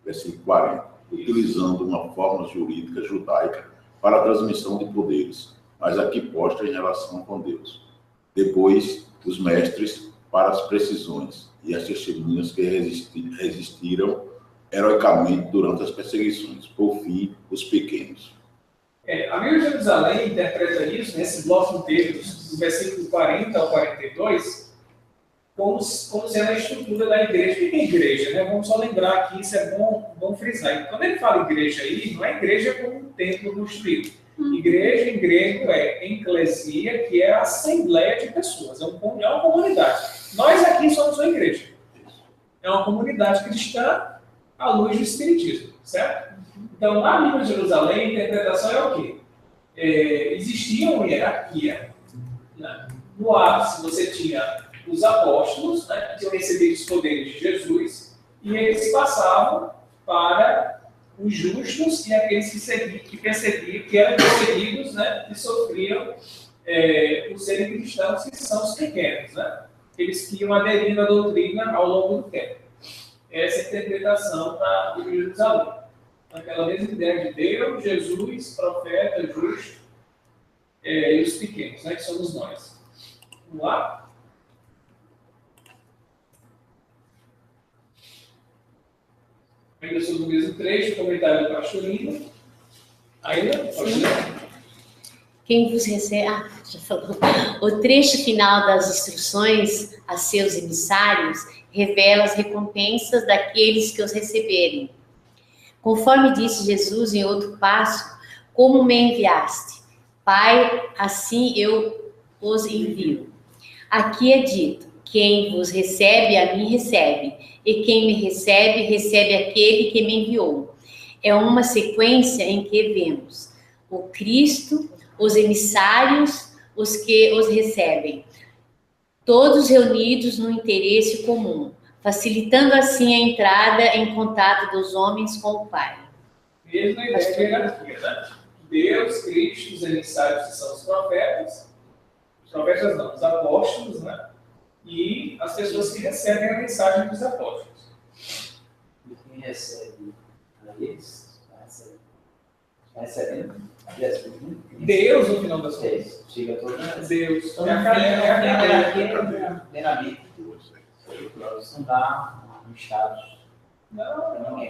Speaker 14: Versículo 40. Utilizando uma forma jurídica judaica para a transmissão de poderes, mas aqui posta em relação com Deus. Depois, os mestres para as precisões e as testemunhas que resistiram heroicamente durante as perseguições. Por fim, os pequenos.
Speaker 3: A Bíblia de Jerusalém interpreta isso, nesse bloco inteiro, do versículo 40 ao 42, como sendo a estrutura da igreja. O que é igreja? Né? Vamos só lembrar aqui, isso é bom frisar. Quando ele fala igreja aí, não é igreja como um templo construído. Igreja em grego é ecclesia, que é a assembleia de pessoas, é uma comunidade. Nós aqui somos uma igreja. É uma comunidade cristã à luz do espiritismo, certo? Então, na Bíblia de Jerusalém, a interpretação é o quê? Existia uma hierarquia. Né? No ápice, você tinha os apóstolos, né, que tinham recebido os poderes de Jesus, e eles passavam para os justos e aqueles que perseguiam, que eram perseguidos, né, que sofriam por serem cristãos, que são os pequenos, né? Eles que iam aderindo à doutrina ao longo do tempo. Essa é a interpretação da Bíblia de Jerusalém. Aquela mesma ideia de Deus, Jesus, profeta, justo, e os pequenos, né, que somos nós. Vamos lá? Ainda sobre o mesmo trecho, comentário do pastor Lino. Ainda? Pode ler?
Speaker 15: Quem vos recebe... já falou. O trecho final das instruções a seus emissários revela as recompensas daqueles que os receberem. Conforme disse Jesus em outro passo, como me enviaste, Pai, assim eu os envio. Aqui é dito, quem vos recebe, a mim recebe, e quem me recebe, recebe aquele que me enviou. É uma sequência em que vemos o Cristo, os emissários, os que os recebem, todos reunidos no interesse comum, facilitando assim a entrada em contato dos homens com o Pai.
Speaker 3: Mesma ideia de hierarquia, né? Deus, Cristo, os emissários que são os profetas não, os apóstolos, né? E as pessoas que recebem a mensagem dos apóstolos.
Speaker 9: E quem recebe a eles,
Speaker 7: recebendo Jesus.
Speaker 3: Deus, no final das contas.
Speaker 7: Chega toda.
Speaker 3: Deus.
Speaker 7: Então,
Speaker 3: É a cadeia.
Speaker 7: Primeiramente, isso não dá um status.
Speaker 3: Não.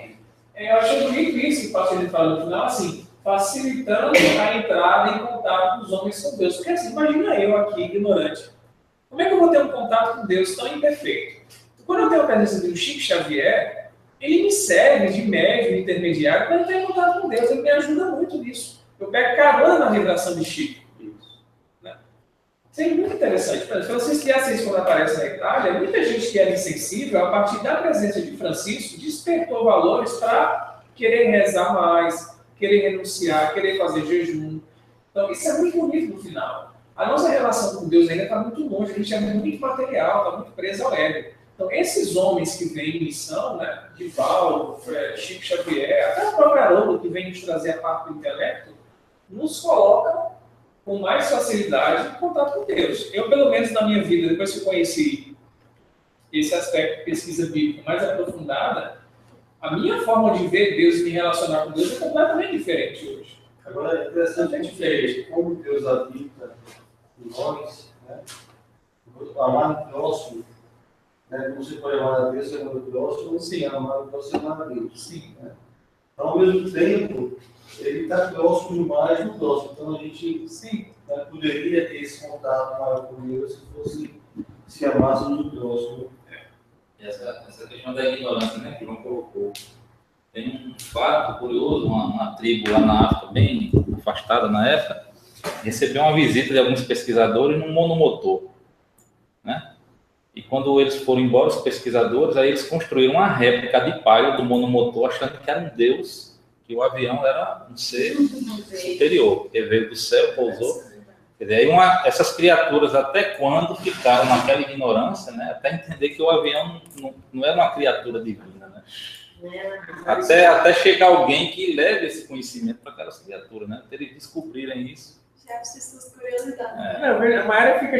Speaker 3: Eu achei bonito isso que o pastor ele fala no final, assim, facilitando a entrada em contato dos homens com Deus. Porque assim, imagina eu aqui, ignorante. Como é que eu vou ter um contato com Deus tão imperfeito? Quando eu tenho a presença do Chico Xavier, ele me serve de médium, intermediário, para entrar em contato com Deus. Ele me ajuda muito nisso. Eu pego carona na revelação de Chico. Né? Isso é muito interessante. Se vocês criassem isso quando aparece na Itália, muita gente que era insensível, a partir da presença de Francisco, despertou valores para querer rezar mais, querer renunciar, querer fazer jejum. Então, isso é muito bonito no final. A nossa relação com Deus ainda está muito longe, a gente é muito material, está muito preso ao ego. Então, esses homens que vêm em missão, né, Divaldo, Chico Xavier, até o próprio Haroldo, que vem nos trazer a parte do intelecto, nos colocam com mais facilidade em contato com Deus. Eu, pelo menos na minha vida, depois que eu conheci esse aspecto de pesquisa bíblica mais aprofundada, a minha forma de ver Deus e me relacionar com Deus é completamente diferente hoje.
Speaker 13: Agora é interessante ver como Deus habita em nós, né? Amar o próximo, né? Como você pode amar a Deus, você ama o próximo, sim, amar o próximo, você ama a Deus. Sim, né? Então, ao mesmo tempo, ele está próximo demais do próximo. Então, a gente sim, né, poderia ter esse contato maior com Deus se fosse se amássemos o próximo.
Speaker 10: Essa questão da ignorância, né, que João colocou. Tem um fato curioso, uma tribo lá na África, bem afastada na época, recebeu uma visita de alguns pesquisadores num monomotor, né? E quando eles foram embora, os pesquisadores, aí eles construíram uma réplica de palha do monomotor, achando que era um deus, que o avião era um ser superior, que veio do céu, pousou. Quer dizer, aí essas criaturas, até quando ficaram naquela ignorância, né? Até entender que o avião não era uma criatura divina, né? Até chegar alguém que leve esse conhecimento para aquelas criaturas, né? Até eles descobrirem isso.
Speaker 11: Já preciso suas curiosidades.
Speaker 3: A Mayra fica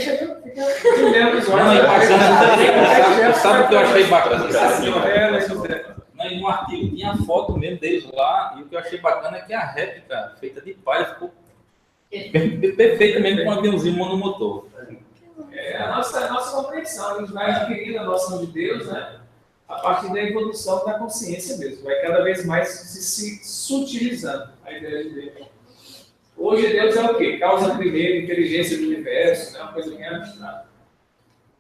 Speaker 3: olhando os olhos.
Speaker 10: Sabe o que eu achei bacana? E no artigo tinha foto mesmo deles lá, e o que eu achei bacana é que a réplica feita de palha ficou perfeita mesmo com um aviãozinho monomotor.
Speaker 3: É a nossa compreensão, a gente vai adquirindo a noção de Deus, né? A partir da evolução da consciência mesmo, vai cada vez mais se sutilizando a ideia de Deus. Hoje Deus é o quê? Causa primeiro, inteligência do universo, né? Uma coisa bem abstrata.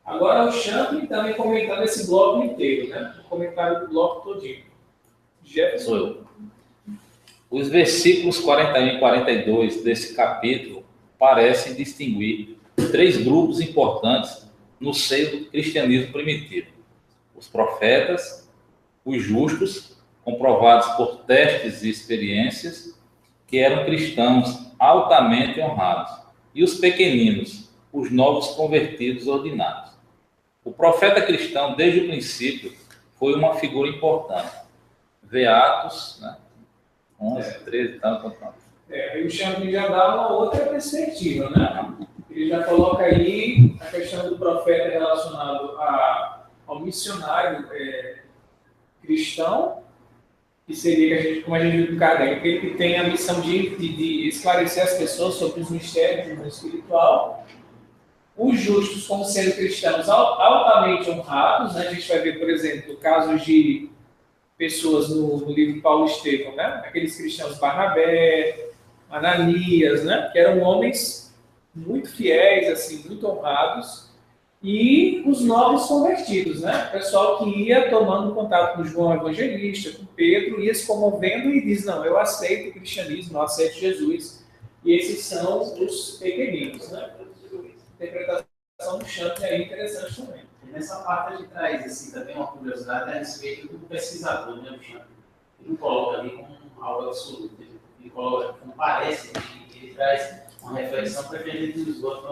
Speaker 3: Agora o Champlin também comentando esse bloco inteiro, né? O comentário do bloco todinho. Jefferson.
Speaker 10: Sou eu. Os versículos 41 e 42 desse capítulo parecem distinguir três grupos importantes no seio do cristianismo primitivo. Os profetas, os justos, comprovados por testes e experiências, que eram cristãos altamente honrados, e os pequeninos, os novos convertidos ordinários. O profeta cristão, desde o princípio, foi uma figura importante. Vê Atos, né? 11, 13, tanto.
Speaker 3: Aí o Champlin já dá uma outra perspectiva, né? Ele já coloca aí a questão do profeta relacionado ao missionário cristão, que seria, como a gente viu do Kardec, aquele que tem a missão de esclarecer as pessoas sobre os mistérios do mundo espiritual. Os justos, como sendo cristãos altamente honrados, né? A gente vai ver, por exemplo, casos de pessoas no livro Paulo Estevão, né? Aqueles cristãos Barnabé, Ananias, né? Que eram homens muito fiéis, assim, muito honrados, e os novos convertidos, né? O pessoal que ia tomando contato com João Evangelista, com Pedro, ia se comovendo e diz, não, eu aceito o cristianismo, eu aceito Jesus. E esses são os pequeninos, né? A interpretação do Champlin é interessante também.
Speaker 7: Nessa parte a gente traz assim, também uma curiosidade a respeito do pesquisador, né, do Champlin. Ele não coloca ali como algo absoluto, ele coloca como parece, ele traz uma reflexão para que a gente esgote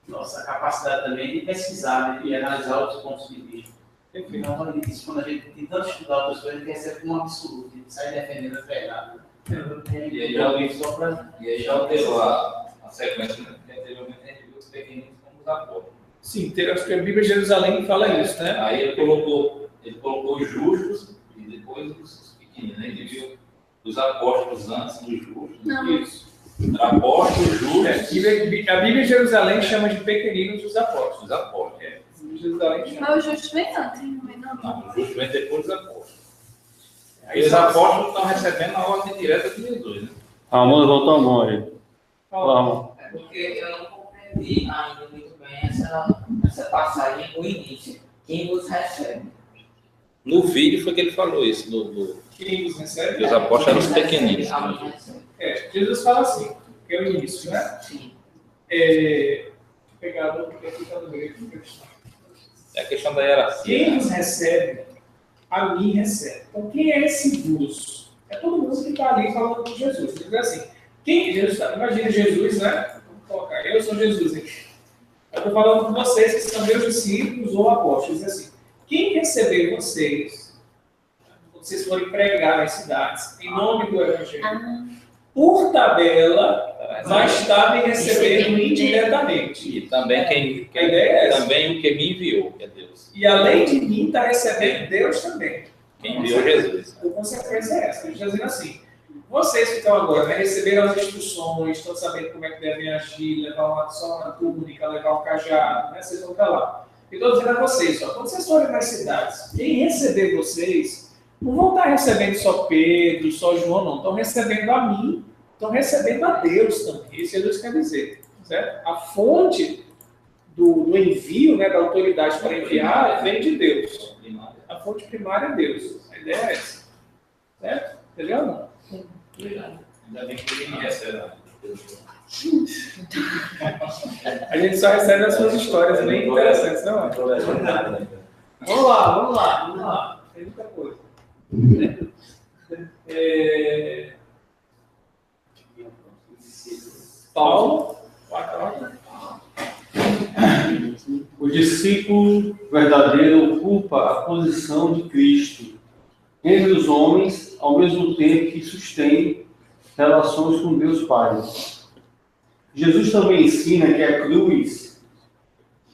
Speaker 7: nossa capacidade também de pesquisar, né, e analisar outros pontos de vista. Então, quando ele diz, quando a gente tem tanto estudar outras coisas, a gente recebe como um absoluto, a gente sai defendendo a verdade.
Speaker 10: E aí já alterou a sequência, né? Anteriormente a gente viu os pequeninos como os apóstolos.
Speaker 3: Sim, acho que a Bíblia de Jerusalém fala isso, né?
Speaker 10: Aí ele colocou os justos e depois os pequeninos, né? Ele viu dos apóstolos antes dos justos.
Speaker 11: Não.
Speaker 3: Isso.
Speaker 10: Apóstolos justos.
Speaker 3: A Bíblia em Jerusalém chama de pequeninos dos apóstolos.
Speaker 10: Os apóstolos.
Speaker 3: Jerusalém chama.
Speaker 11: Mas o justo vem antes, não vem não.
Speaker 10: Não, o justo vem depois dos apóstolos. Aí os apóstolos estão recebendo a ordem direta de Jesus, né?
Speaker 13: Ramon levantou a mão aí. Fala, Ramon.
Speaker 9: É porque eu não compreendi ainda muito bem essa passagem no início. Quem vos recebe?
Speaker 10: No vídeo foi que ele falou isso.
Speaker 3: Quem nos recebe?
Speaker 10: Que os apóstolos eram os pequeninos.
Speaker 3: Jesus fala assim, que é o início, né?
Speaker 9: Sim.
Speaker 3: Pegado aqui tá no meio.
Speaker 10: É a questão da hierarquia.
Speaker 3: Quem nos recebe, a mim recebe. Então, quem é esse vos? É todo mundo que está ali falando com Jesus. Ele diz assim, quem Jesus está? Imagina Jesus, né? Vamos colocar, eu sou Jesus aqui. Eu estou falando com vocês, que são meus discípulos ou apóstolos. Diz assim, quem receber vocês, quando vocês forem pregar nas cidades, em nome do Evangelho, por tabela, vai estar me recebendo indiretamente.
Speaker 10: E também quem
Speaker 3: A ideia é essa.
Speaker 10: também o que me enviou, que é Deus.
Speaker 3: E além de mim, está recebendo Deus também.
Speaker 10: Quem enviou Jesus.
Speaker 3: A consequência é essa. Ele está dizendo assim, vocês que estão agora, né, receberam as instruções, estão sabendo como é que devem agir, levar só uma túnica, levar um cajado, né, vocês vão estar lá. E estou dizendo a vocês, ó, quando vocês forem nas cidades, quem receber vocês, não vão estar recebendo só Pedro, só João, não. Estão recebendo a mim, estão recebendo a Deus também. Isso Jesus quer dizer. Certo? A fonte do envio, né, da autoridade para enviar, vem de Deus. A fonte primária é Deus. A ideia é essa. Certo? Entendeu? Não?
Speaker 10: Ainda bem que ninguém me recebe.
Speaker 3: A gente só recebe as suas histórias bem interessantes, não é? Vamos lá. Tem muita coisa. Paulo,
Speaker 13: O discípulo verdadeiro ocupa a posição de Cristo entre os homens, ao mesmo tempo que sustém relações com Deus Pai. Jesus também ensina que a cruz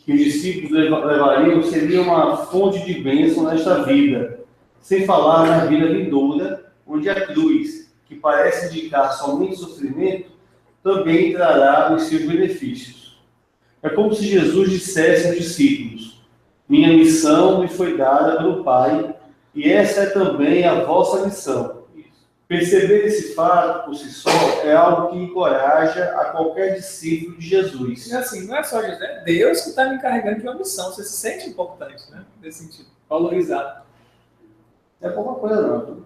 Speaker 13: que os discípulos levariam seria uma fonte de bênção nesta vida, sem falar na vida vindoura, onde a cruz, que parece indicar somente sofrimento, também trará os seus benefícios. É como se Jesus dissesse aos discípulos: minha missão me foi dada pelo Pai, e essa é também a vossa missão. Perceber esse fato por si só é algo que encoraja a qualquer discípulo de Jesus.
Speaker 3: E assim, não é só Jesus, é Deus que está me encarregando de uma missão. Você se sente importante, né? Nesse sentido, valorizado.
Speaker 13: Não é pouca coisa, não.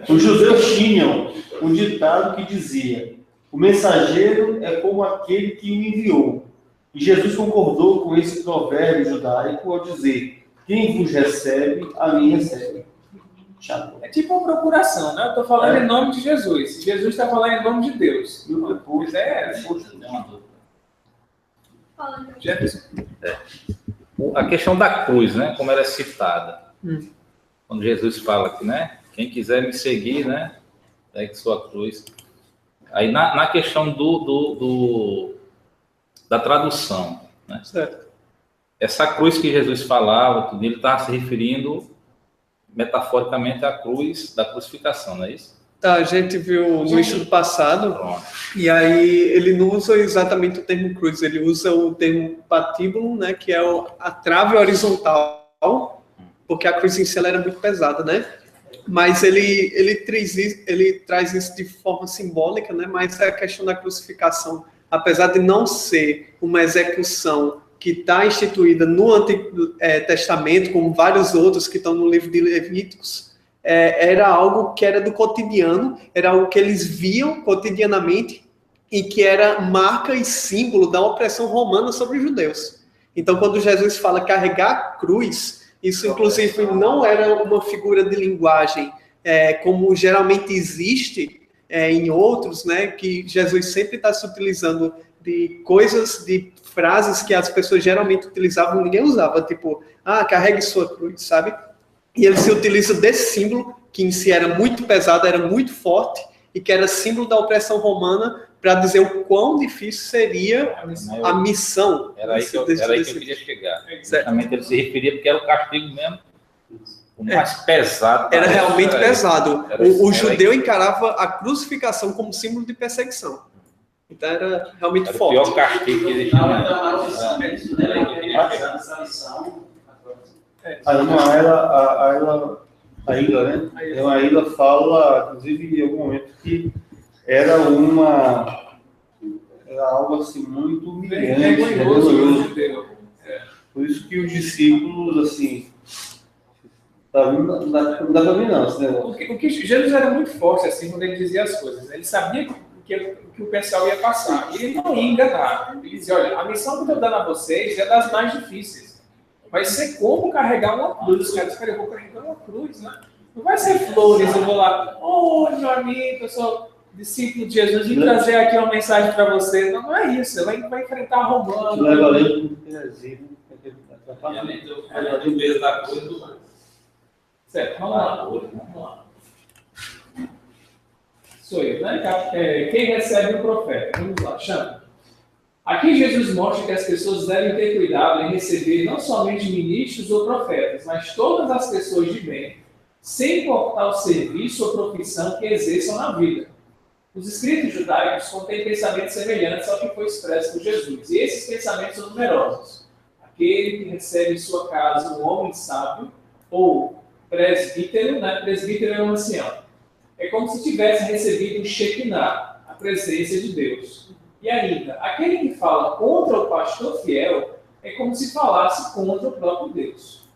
Speaker 13: Os judeus tinham um ditado que dizia: o mensageiro é como aquele que o enviou. E Jesus concordou com esse provérbio judaico ao dizer: quem vos recebe, a mim recebe.
Speaker 3: É tipo uma procuração, né? Eu estou falando em nome de Jesus. Jesus está falando em nome de Deus. Pois
Speaker 10: Jefferson. A questão da cruz, né? Como ela é citada. Quando Jesus fala que, né? Quem quiser me seguir, né? Pegue sua cruz. Aí na questão da tradução, né?
Speaker 3: Certo.
Speaker 10: Essa cruz que Jesus falava, ele está se referindo metaforicamente à cruz da crucificação, não é isso?
Speaker 1: A gente viu no estudo passado, e aí ele não usa exatamente o termo cruz, ele usa o termo patíbulo, né, que é a trave horizontal, porque a cruz em si ela era muito pesada, né? Mas ele traz isso de forma simbólica, né? Mas a questão da crucificação, apesar de não ser uma execução que está instituída no Antigo Testamento, como vários outros que estão no livro de Levíticos, era algo que era do cotidiano, era algo que eles viam cotidianamente e que era marca e símbolo da opressão romana sobre os judeus. Então, quando Jesus fala carregar a cruz, isso inclusive não era uma figura de linguagem como geralmente existe em outros, né, que Jesus sempre está se utilizando de coisas, de frases que as pessoas geralmente utilizavam, ninguém usava, tipo, carregue sua cruz, sabe? E ele se utiliza desse símbolo, que em si era muito pesado, era muito forte, e que era símbolo da opressão romana, para dizer o quão difícil seria a missão.
Speaker 10: Era aí que eu queria chegar. Justamente ele se referia porque era o castigo mesmo o mais pesado.
Speaker 1: Era realmente
Speaker 10: era
Speaker 1: pesado.
Speaker 10: Era
Speaker 1: O
Speaker 10: era
Speaker 1: judeu encarava a crucificação como símbolo de perseguição. Então era realmente
Speaker 10: Era
Speaker 1: forte.
Speaker 10: o pior castigo que existia.
Speaker 13: A Ilha, né? Então a Ilha fala, inclusive, em algum momento, que era algo assim muito humilhante,
Speaker 3: vergonhoso.
Speaker 13: Por isso que os discípulos, assim, não dá para mim não, esse negócio.
Speaker 3: O que Jesus era muito forte assim quando ele dizia as coisas. Né? Ele sabia que o pessoal ia passar. E ele não ia enganar. Ele dizia, olha, a missão que eu estou dando a vocês é das mais difíceis. Vai ser como carregar uma cruz. Os caras disseram, eu vou carregar uma cruz, né? Não vai ser flores, eu vou lá, meu amigo, eu sou discípulo de Jesus, vim trazer aqui uma mensagem para você. Não é isso, você vai enfrentar Romano.
Speaker 13: Leva além do
Speaker 10: peso da coisa.
Speaker 3: Certo, vamos lá. Sou eu, né? Quem recebe o profeta? Vamos lá, chama. Aqui Jesus mostra que as pessoas devem ter cuidado em receber não somente ministros ou profetas, mas todas as pessoas de bem, sem importar o serviço ou profissão que exerçam na vida. Os escritos judaicos contêm pensamentos semelhantes ao que foi expresso por Jesus, e esses pensamentos são numerosos. Aquele que recebe em sua casa um homem sábio, ou presbítero, né? Presbítero é um ancião. É como se tivesse recebido um Shekinah, a presença de Deus. E ainda, aquele que fala contra o pastor fiel é como se falasse contra o próprio Deus.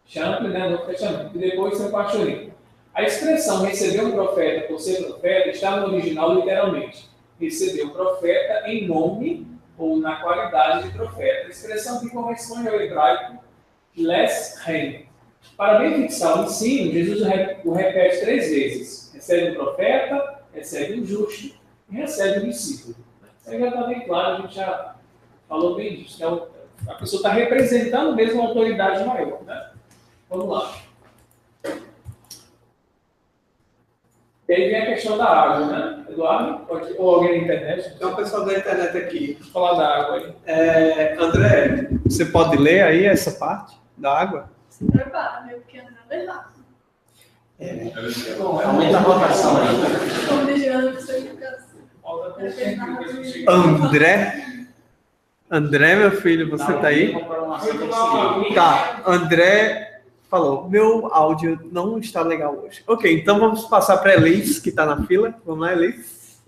Speaker 3: Champlin, né? No fechamento. E depois seu pastorinho. A expressão receber um profeta por ser profeta está no original literalmente. Receber um profeta em nome ou na qualidade de profeta. A expressão que corresponde ao hebraico les rein. Para bem fixar o ensino, Jesus o repete 3 vezes. Recebe um profeta, recebe um justo e recebe um discípulo. Isso aí já está bem claro, a gente já falou bem disso. Então, a pessoa está representando mesmo uma autoridade maior. Né? Vamos lá. E aí vem a questão da água, né? Eduardo? Ou alguém na internet?
Speaker 1: Tem um pessoal da internet aqui.
Speaker 3: Vou falar da água aí.
Speaker 1: André, você pode ler aí essa parte da água?
Speaker 11: Se prepara, né? Porque André é rápido.
Speaker 7: Aumenta a rotação aí.
Speaker 11: Como desviando que você fica.
Speaker 1: André, meu filho, você tá aí? Tá, André falou, meu áudio não está legal hoje. Ok, então vamos passar para a Elis, que está na fila. Vamos lá, Elis.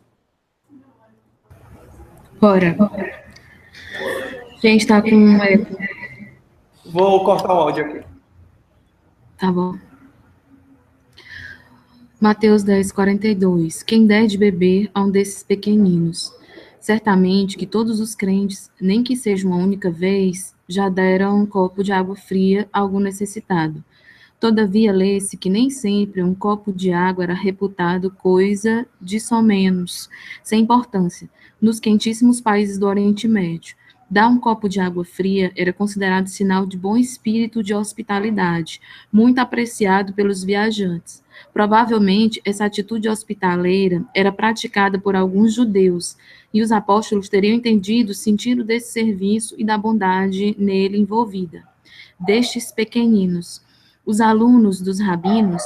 Speaker 16: Bora. Gente, tá com um eco.
Speaker 1: Vou cortar o áudio aqui.
Speaker 16: Tá bom. Mateus 10, 42. Quem der de beber a um desses pequeninos. Certamente que todos os crentes, nem que seja uma única vez, já deram um copo de água fria a algum necessitado. Todavia, lê-se que nem sempre um copo de água era reputado coisa de somenos, sem importância, nos quentíssimos países do Oriente Médio. Dar um copo de água fria era considerado sinal de bom espírito de hospitalidade, muito apreciado pelos viajantes. Provavelmente, essa atitude hospitaleira era praticada por alguns judeus, e os apóstolos teriam entendido o sentido desse serviço e da bondade nele envolvida. Destes pequeninos, os alunos dos rabinos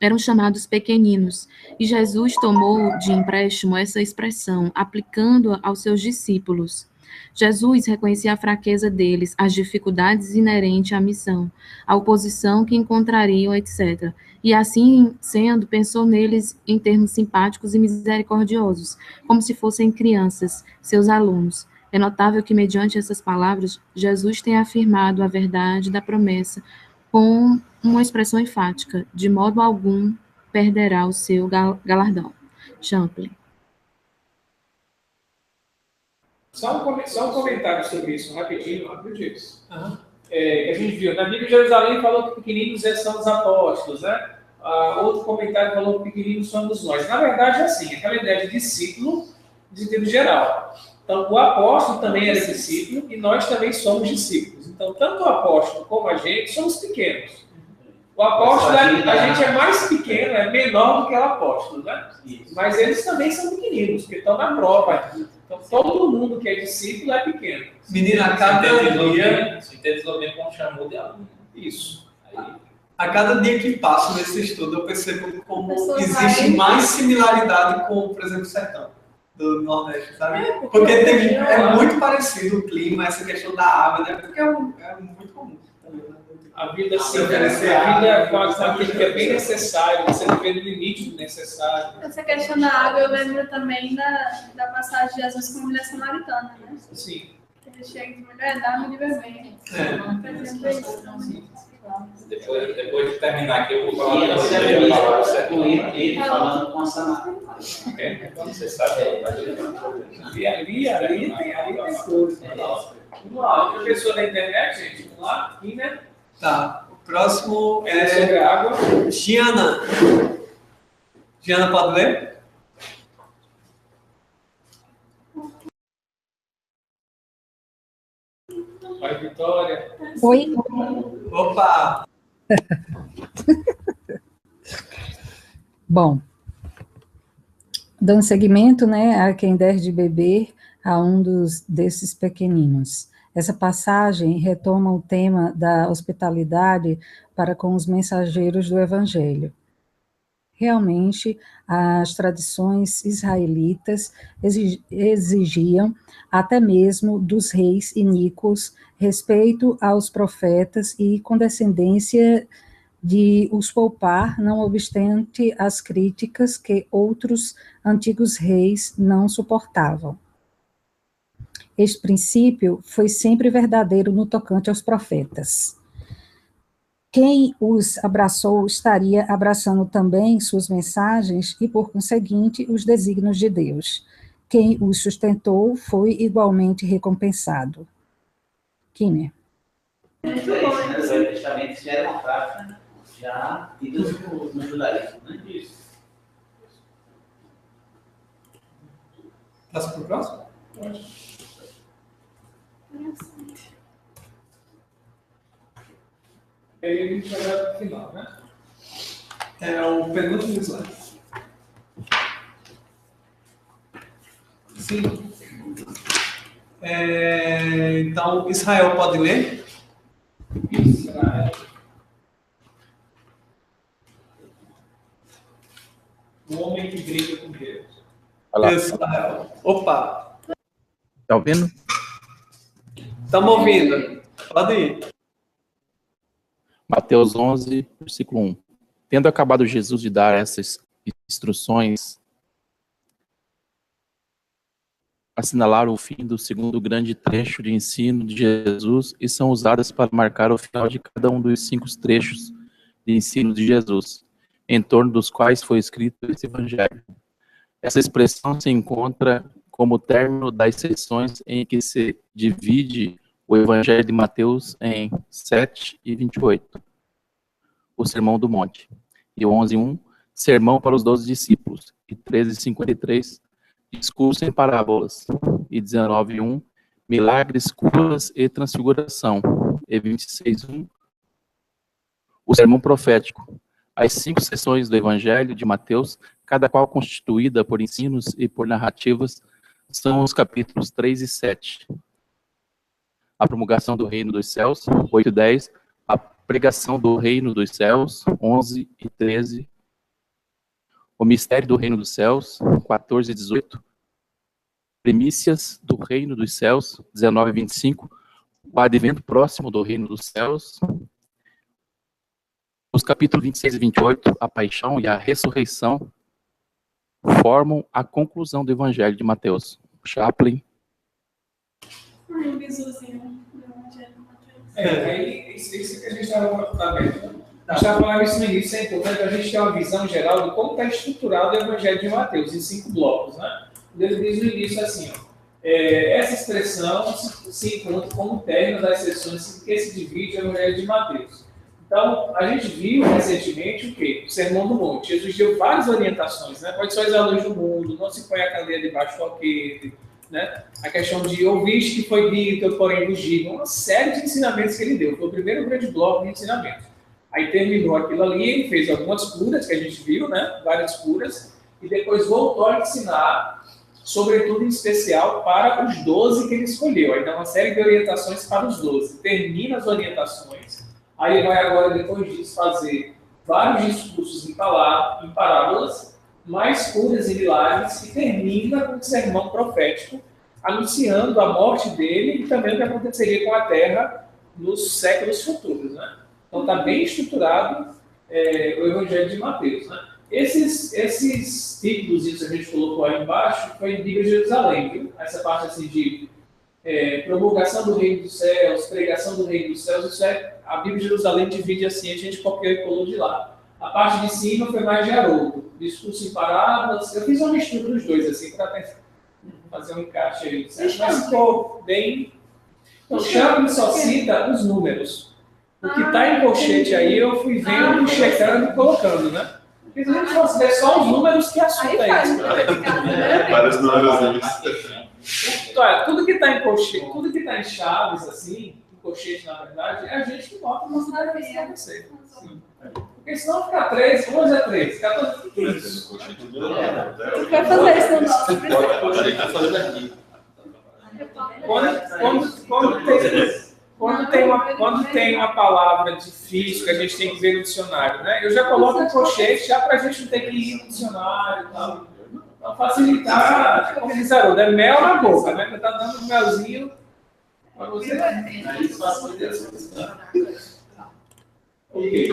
Speaker 16: eram chamados pequeninos, e Jesus tomou de empréstimo essa expressão, aplicando-a aos seus discípulos. Jesus reconhecia a fraqueza deles, as dificuldades inerentes à missão, a oposição que encontrariam, etc. E assim sendo, pensou neles em termos simpáticos e misericordiosos, como se fossem crianças, seus alunos. É notável que, mediante essas palavras, Jesus tem afirmado a verdade da promessa com uma expressão enfática: de modo algum perderá o seu galardão. Champlin.
Speaker 3: Só um comentário sobre isso, rapidinho. A gente viu, na Bíblia de Jerusalém falou que pequeninos são os apóstolos, né? Outro comentário falou que pequeninos somos nós. Na verdade, é assim, aquela ideia de discípulo, de sentido geral. Então, o apóstolo também era discípulo e nós também somos discípulos. Então, tanto o apóstolo como a gente somos pequenos. O apóstolo, a gente é mais pequeno, é menor do que o apóstolo, né? Mas eles também são pequeninos, porque estão na prova. Então, todo mundo que é discípulo é pequeno.
Speaker 1: Menina, cada dia...
Speaker 10: Sintetizou bem como chamou de aluno.
Speaker 3: Isso.
Speaker 1: A cada dia que passo nesse estudo, eu percebo como
Speaker 11: Pessoas
Speaker 1: existe
Speaker 11: saem-
Speaker 1: mais similaridade com, por exemplo, o sertão do Nordeste, sabe? Porque
Speaker 11: porque
Speaker 1: é muito parecido o clima, essa questão da água, né? Porque é muito comum.
Speaker 3: A vida se
Speaker 1: oferecer
Speaker 3: a vida
Speaker 1: água,
Speaker 3: com aquilo que é bem necessário, você viver no limite do necessário.
Speaker 11: Essa questão da água eu lembro também da passagem de Jesus com a mulher samaritana, né?
Speaker 3: Sim.
Speaker 11: Ele chega e diz, mulher, dá-me de beber.
Speaker 10: Depois de terminar aqui, eu vou falar
Speaker 7: E
Speaker 10: com
Speaker 7: essa
Speaker 10: você.
Speaker 7: é
Speaker 10: Falar
Speaker 7: a
Speaker 10: você
Speaker 7: com ele falando com a Samaritana.
Speaker 10: Você sabe?
Speaker 3: Ali tem coisa. Vamos lá, outra pessoa na internet, gente. Vamos lá, aqui, né?
Speaker 1: Tá. O próximo
Speaker 3: É sobre a água.
Speaker 1: Giana. Giana, pode ler?
Speaker 3: Vai, Vitória.
Speaker 17: Oi.
Speaker 1: Opa!
Speaker 17: Bom, dando seguimento, né, a quem der de beber a um desses pequeninos. Essa passagem retoma o tema da hospitalidade para com os mensageiros do Evangelho. Realmente, as tradições israelitas exigiam, até mesmo dos reis iníquos, respeito aos profetas e condescendência de os poupar, não obstante as críticas que outros antigos reis não suportavam. Este princípio foi sempre verdadeiro no tocante aos profetas. Quem os abraçou estaria abraçando também suas mensagens e, por conseguinte, os desígnios de Deus. Quem os sustentou foi igualmente recompensado. Kinner.
Speaker 7: Muito bom. O Velho Testamento já era uma prática já tida no judaísmo, né? Isso.
Speaker 1: Passa para o próximo?
Speaker 3: E aí a gente vai para o final, né?
Speaker 1: É o penúltimo slide. Sim. Então, Israel pode ler?
Speaker 3: Israel. O homem que briga com Deus.
Speaker 1: Israel. Opa!
Speaker 18: Tá ouvindo?
Speaker 1: Estamos ouvindo. Pode ir.
Speaker 18: Mateus 11, versículo 1. Tendo acabado Jesus de dar essas instruções, assinalaram o fim do segundo grande trecho de ensino de Jesus e são usadas para marcar o final de cada um dos 5 trechos de ensino de Jesus, em torno dos quais foi escrito esse evangelho. Essa expressão se encontra como término das seções em que se divide o evangelho de Mateus em 7 e 28. O Sermão do Monte. E 11:1, Sermão para os 12 discípulos. E 13:53, Discurso em parábolas. E 19:1, Milagres, curas e transfiguração. E 26:1, o Sermão profético. As 5 seções do Evangelho de Mateus, cada qual constituída por ensinos e por narrativas, são os capítulos 3 e 7. A promulgação do reino dos céus, 8 e 10, a pregação do reino dos céus, 11 e 13, o mistério do reino dos céus, 14 e 18, primícias do reino dos céus, 19 e 25, o advento próximo do reino dos céus, os capítulos 26 e 28, a paixão e a ressurreição, formam a conclusão do evangelho de Mateus. Chaplin.
Speaker 11: Ai, um bisuzinho do Evangelho de Mateus.
Speaker 3: Aí, isso que a gente estava vendo. A gente estava falando isso no início, é importante a gente ter uma visão geral de como está estruturado o Evangelho de Mateus, em 5 blocos, né? Ele diz no início assim, ó, essa expressão se encontra como término das seções em que se divide o Evangelho de Mateus. Então, a gente viu recentemente o quê? O Sermão do Monte. Jesus deu várias orientações, né? Pode só a luz do mundo, não se põe a candeia debaixo do alqueire, né? A questão de ouviste que foi dito, porém vos digo. Uma série de ensinamentos que ele deu. Foi o primeiro grande bloco de ensinamentos. Aí terminou aquilo ali, ele fez algumas curas que a gente viu, né? Várias curas. E depois voltou a ensinar, sobretudo em especial para os 12 que ele escolheu. Aí dá uma série de orientações para os 12. Termina as orientações Aí ele vai agora, depois disso, fazer vários discursos em parábolas, mais curas e milagres, e termina com um sermão profético, anunciando a morte dele e também o que aconteceria com a Terra nos séculos futuros. Né? Então está bem estruturado o Evangelho de Mateus. Né? Esses títulos que a gente colocou aí embaixo foi em Bíblia de Jerusalém, viu? Essa parte assim de promulgação do Reino dos Céus, pregação do Reino dos Céus, isso a Bíblia de Jerusalém divide assim, a gente copiou e colou de lá. A parte de cima foi mais de Haroldo, discurso em parábolas. Eu fiz uma mistura dos dois, assim, para fazer um encaixe aí, certo? Mas ficou bem. Então, Champlin só cita os números. O que está em colchete aí, eu fui vendo, checando e colocando, né? Porque se a gente fosse ver só os números, que assunto é esse?
Speaker 8: Vários números.
Speaker 3: Tudo que está em colchete, tudo que está em chaves, assim, em colchete, na verdade, é a gente que bota uma cidade para você. Porque senão fica 3, 11 é 3, 14 é 15.
Speaker 11: Tu quer fazer isso no nosso?
Speaker 3: Quando tem uma palavra difícil que a gente tem que ver no dicionário, né? Eu já coloco em colchete já para a gente não ter que ir no dicionário e tal. Para facilitar, como diz Haroldo, é mel na boca, né? Você está dando um melzinho para você.
Speaker 1: Ok,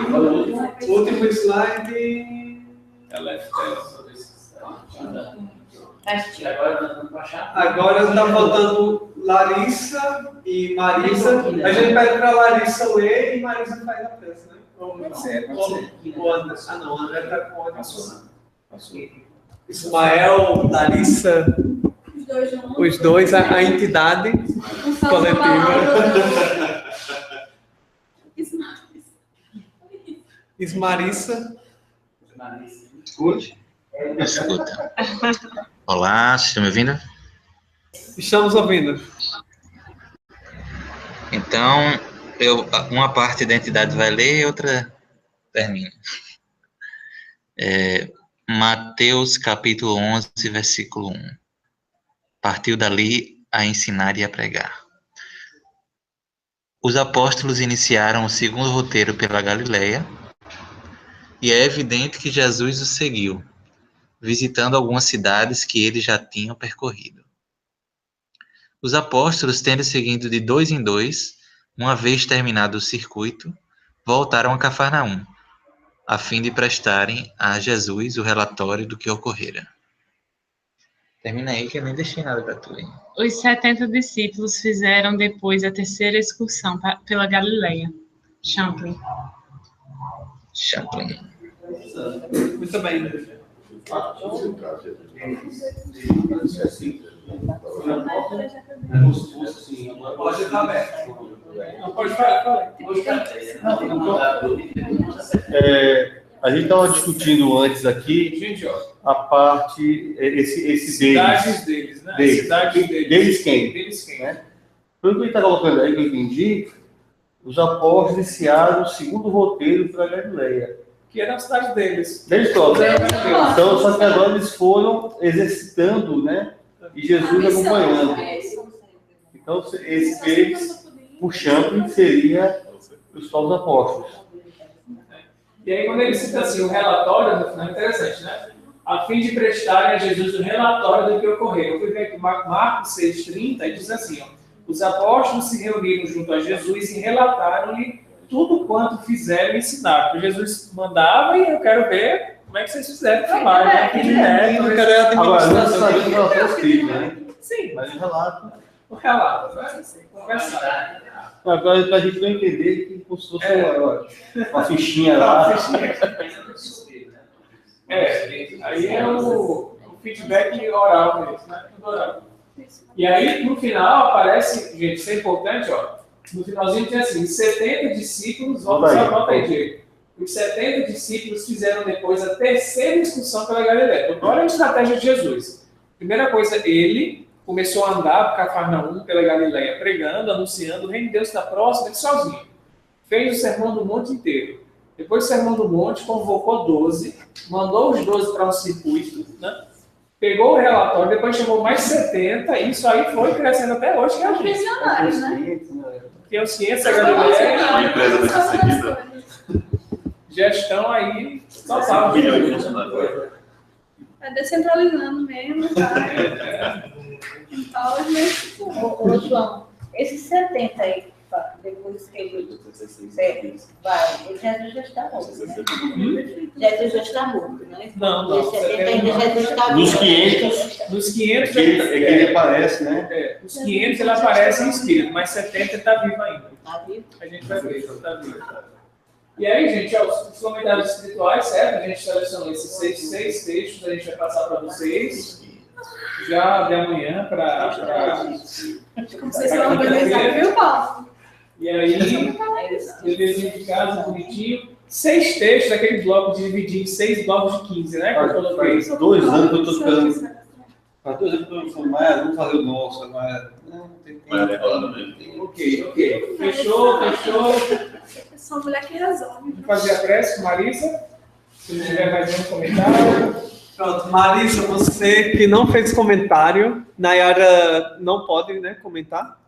Speaker 1: último slide. Agora está faltando Larissa e Marisa. A gente pede para Larissa ler e Marisa faz a peça, né?
Speaker 3: Pode ser.
Speaker 1: O Anderson. Ah, não, o André está com o Anderson. Ismael, Larissa, os dois, a entidade coletiva. Ismarissa.
Speaker 5: Escute. Escuta. Olá, vocês estão me ouvindo?
Speaker 1: Estamos ouvindo.
Speaker 5: Então, uma parte da entidade vai ler e outra termina. Mateus capítulo 11, versículo 1. Partiu dali a ensinar e a pregar. Os apóstolos iniciaram o segundo roteiro pela Galileia, e é evidente que Jesus os seguiu, visitando algumas cidades que eles já tinham percorrido. Os apóstolos, tendo seguido de 2 em 2, uma vez terminado o circuito, voltaram a Cafarnaum, a fim de prestarem a Jesus o relatório do que ocorrera. Termina aí que eu nem deixei nada para tu, hein?
Speaker 16: Os 70 discípulos fizeram depois a terceira excursão pela Galileia. Champlin.
Speaker 1: Muito bem. Pode estar aberto. Pode falar.
Speaker 13: A gente estava discutindo antes aqui a parte, esse
Speaker 3: cidades deles, né? Cidades deles.
Speaker 13: Deles quem?
Speaker 3: Deles quem?
Speaker 13: Né? Pelo que ele está colocando aí, que eu entendi, os apóstolos iniciaram o segundo roteiro para a Galileia.
Speaker 3: Que era a cidade deles.
Speaker 13: Deles próprios. Então, só que agora eles foram exercitando, né? E Jesus acompanhando. Então, esse deles, o Champlin, seria os apóstolos.
Speaker 3: E aí, quando ele cita assim, o relatório, no final é interessante, né? A fim de prestarem a Jesus o relatório do que ocorreu. Eu fui ver que Marcos 6,30 diz assim, ó, os apóstolos se reuniram junto a Jesus e relataram-lhe tudo quanto fizeram e ensinaram. Porque Jesus mandava e eu quero ver como é que vocês fizeram o trabalho.
Speaker 13: Agora, não sabia que ela escrito, né?
Speaker 3: Sim.
Speaker 13: Mas o relato.
Speaker 3: O relato, né? Conversar.
Speaker 13: Agora, para a gente não entender que como se fosse uma fichinha lá.
Speaker 3: Aí é o feedback oral deles, né? Tudo oral. E aí, no final, aparece, gente, isso é importante, ó. No finalzinho tem assim, os 70 discípulos, volta aí, Diego. Os 70 discípulos fizeram depois a terceira excursão pela Galileia. Então, olha a estratégia de Jesus. Primeira coisa, ele começou a andar por Cafarnaum, pela Galileia, pregando, anunciando, o reino de Deus está próximo, ele sozinho. Fez o sermão do monte inteiro. Depois do sermão do monte, convocou 12, mandou os 12 para um circuito, né? Pegou o relatório, depois chamou mais 70, e isso aí foi crescendo até hoje, que é a gente.
Speaker 11: Missionários, né?
Speaker 3: Porque o Ciência Galileia...
Speaker 8: Uma empresa dessa seguida.
Speaker 3: Gestão aí, total.
Speaker 11: É descentralizando mesmo, tá?
Speaker 12: Ô, João, esses 70 aí, depois que ele vai, Jesus já está morto, né? Jesus já está morto, né?
Speaker 3: Não.
Speaker 12: Os 70 ainda Jesus está morto.
Speaker 13: Nos 500.
Speaker 3: Nos 500
Speaker 13: ele aparece, né?
Speaker 3: Os 500 ele aparece em espírito, mas 70 está vivo ainda.
Speaker 12: Está vivo?
Speaker 3: A gente vai ver, está vivo. E aí, gente, os comentários espirituais, certo? A gente selecionou esses seis textos, a gente vai passar para vocês já de amanhã para.
Speaker 11: Como vocês vão organizar, viu, Paulo?
Speaker 3: E aí, deverzinho de casa, bonitinho. 6 textos, aquele bloco dividido em 6 blocos de 15, né? Que eu coloquei.
Speaker 13: Faz 2 anos que eu estou esperando. Faz 2 anos que eu estou falando, mas vamos fazer o nosso. Mas não tem tempo.
Speaker 3: Ok. Fechou.
Speaker 11: Eu sou uma mulher que resolve.
Speaker 3: Vamos fazer a prece, Marisa. Se não tiver mais nenhum comentário.
Speaker 1: Pronto, Marisa, você que não fez comentário, Nayara não pode, né, comentar.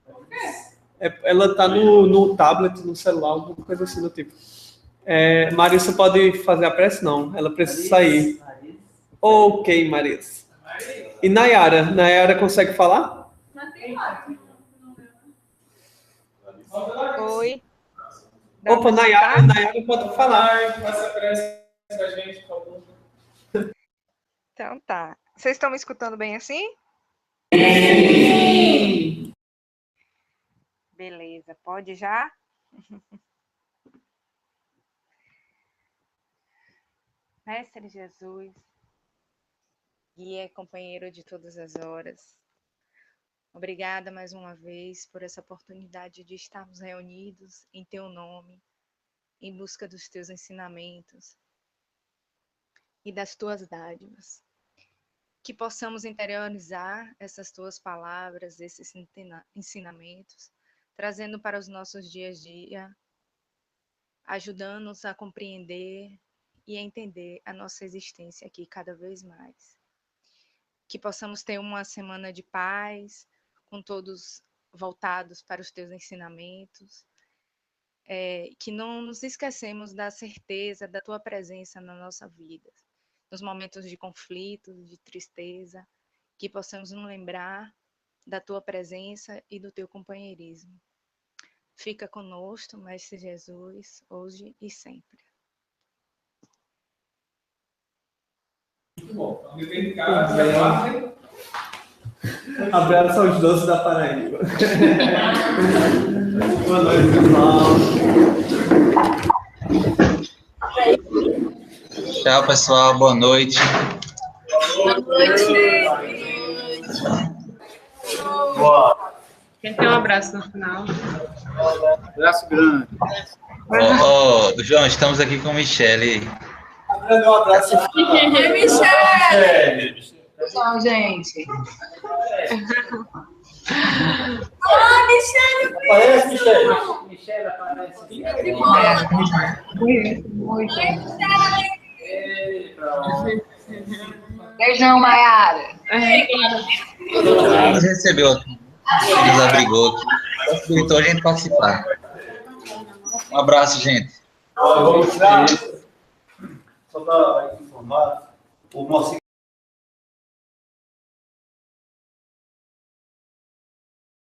Speaker 11: Por quê?
Speaker 1: Ela está no tablet, no celular, alguma coisa assim do tipo. Marisa pode fazer a prece? Não, ela precisa sair. Ok, Marisa. E Nayara consegue falar?
Speaker 6: Oi.
Speaker 1: Opa, Nayara pode falar.
Speaker 3: Faça a prece pra gente, por favor.
Speaker 6: Então tá. Vocês estão me escutando bem assim?
Speaker 1: Sim.
Speaker 6: Beleza, pode já? Mestre Jesus, guia e companheiro de todas as horas, obrigada mais uma vez por essa oportunidade de estarmos reunidos em Teu nome, em busca dos Teus ensinamentos e das Tuas dádivas. Que possamos interiorizar essas Tuas palavras, esses ensinamentos, trazendo para os nossos dias a dia, ajudando-nos a compreender e a entender a nossa existência aqui cada vez mais. Que possamos ter uma semana de paz, com todos voltados para os Teus ensinamentos, que não nos esquecemos da certeza da Tua presença na nossa vida, nos momentos de conflito, de tristeza, que possamos nos lembrar da Tua presença e do Teu companheirismo. Fica conosco, Mestre Jesus, hoje e sempre.
Speaker 3: Muito bom. Então, depende de casa,
Speaker 1: Abraço aos doces da Paraíba. Boa noite, pessoal.
Speaker 5: Tchau, pessoal. Boa noite.
Speaker 15: Boa noite.
Speaker 13: Boa.
Speaker 15: Quem tem um abraço no final?
Speaker 13: Abraço grande.
Speaker 5: João, estamos aqui com Michele.
Speaker 1: Um abraço.
Speaker 11: Michele!
Speaker 19: Tchau, gente.
Speaker 11: Michele!
Speaker 13: Aparece, Michele.
Speaker 10: Michele aparece.
Speaker 19: Muito. Beijão, Maiara.
Speaker 5: Nos recebeu aqui. Nos abrigou aqui. Possibilitou a gente participar. Um abraço, gente.
Speaker 13: Só para informar, o nosso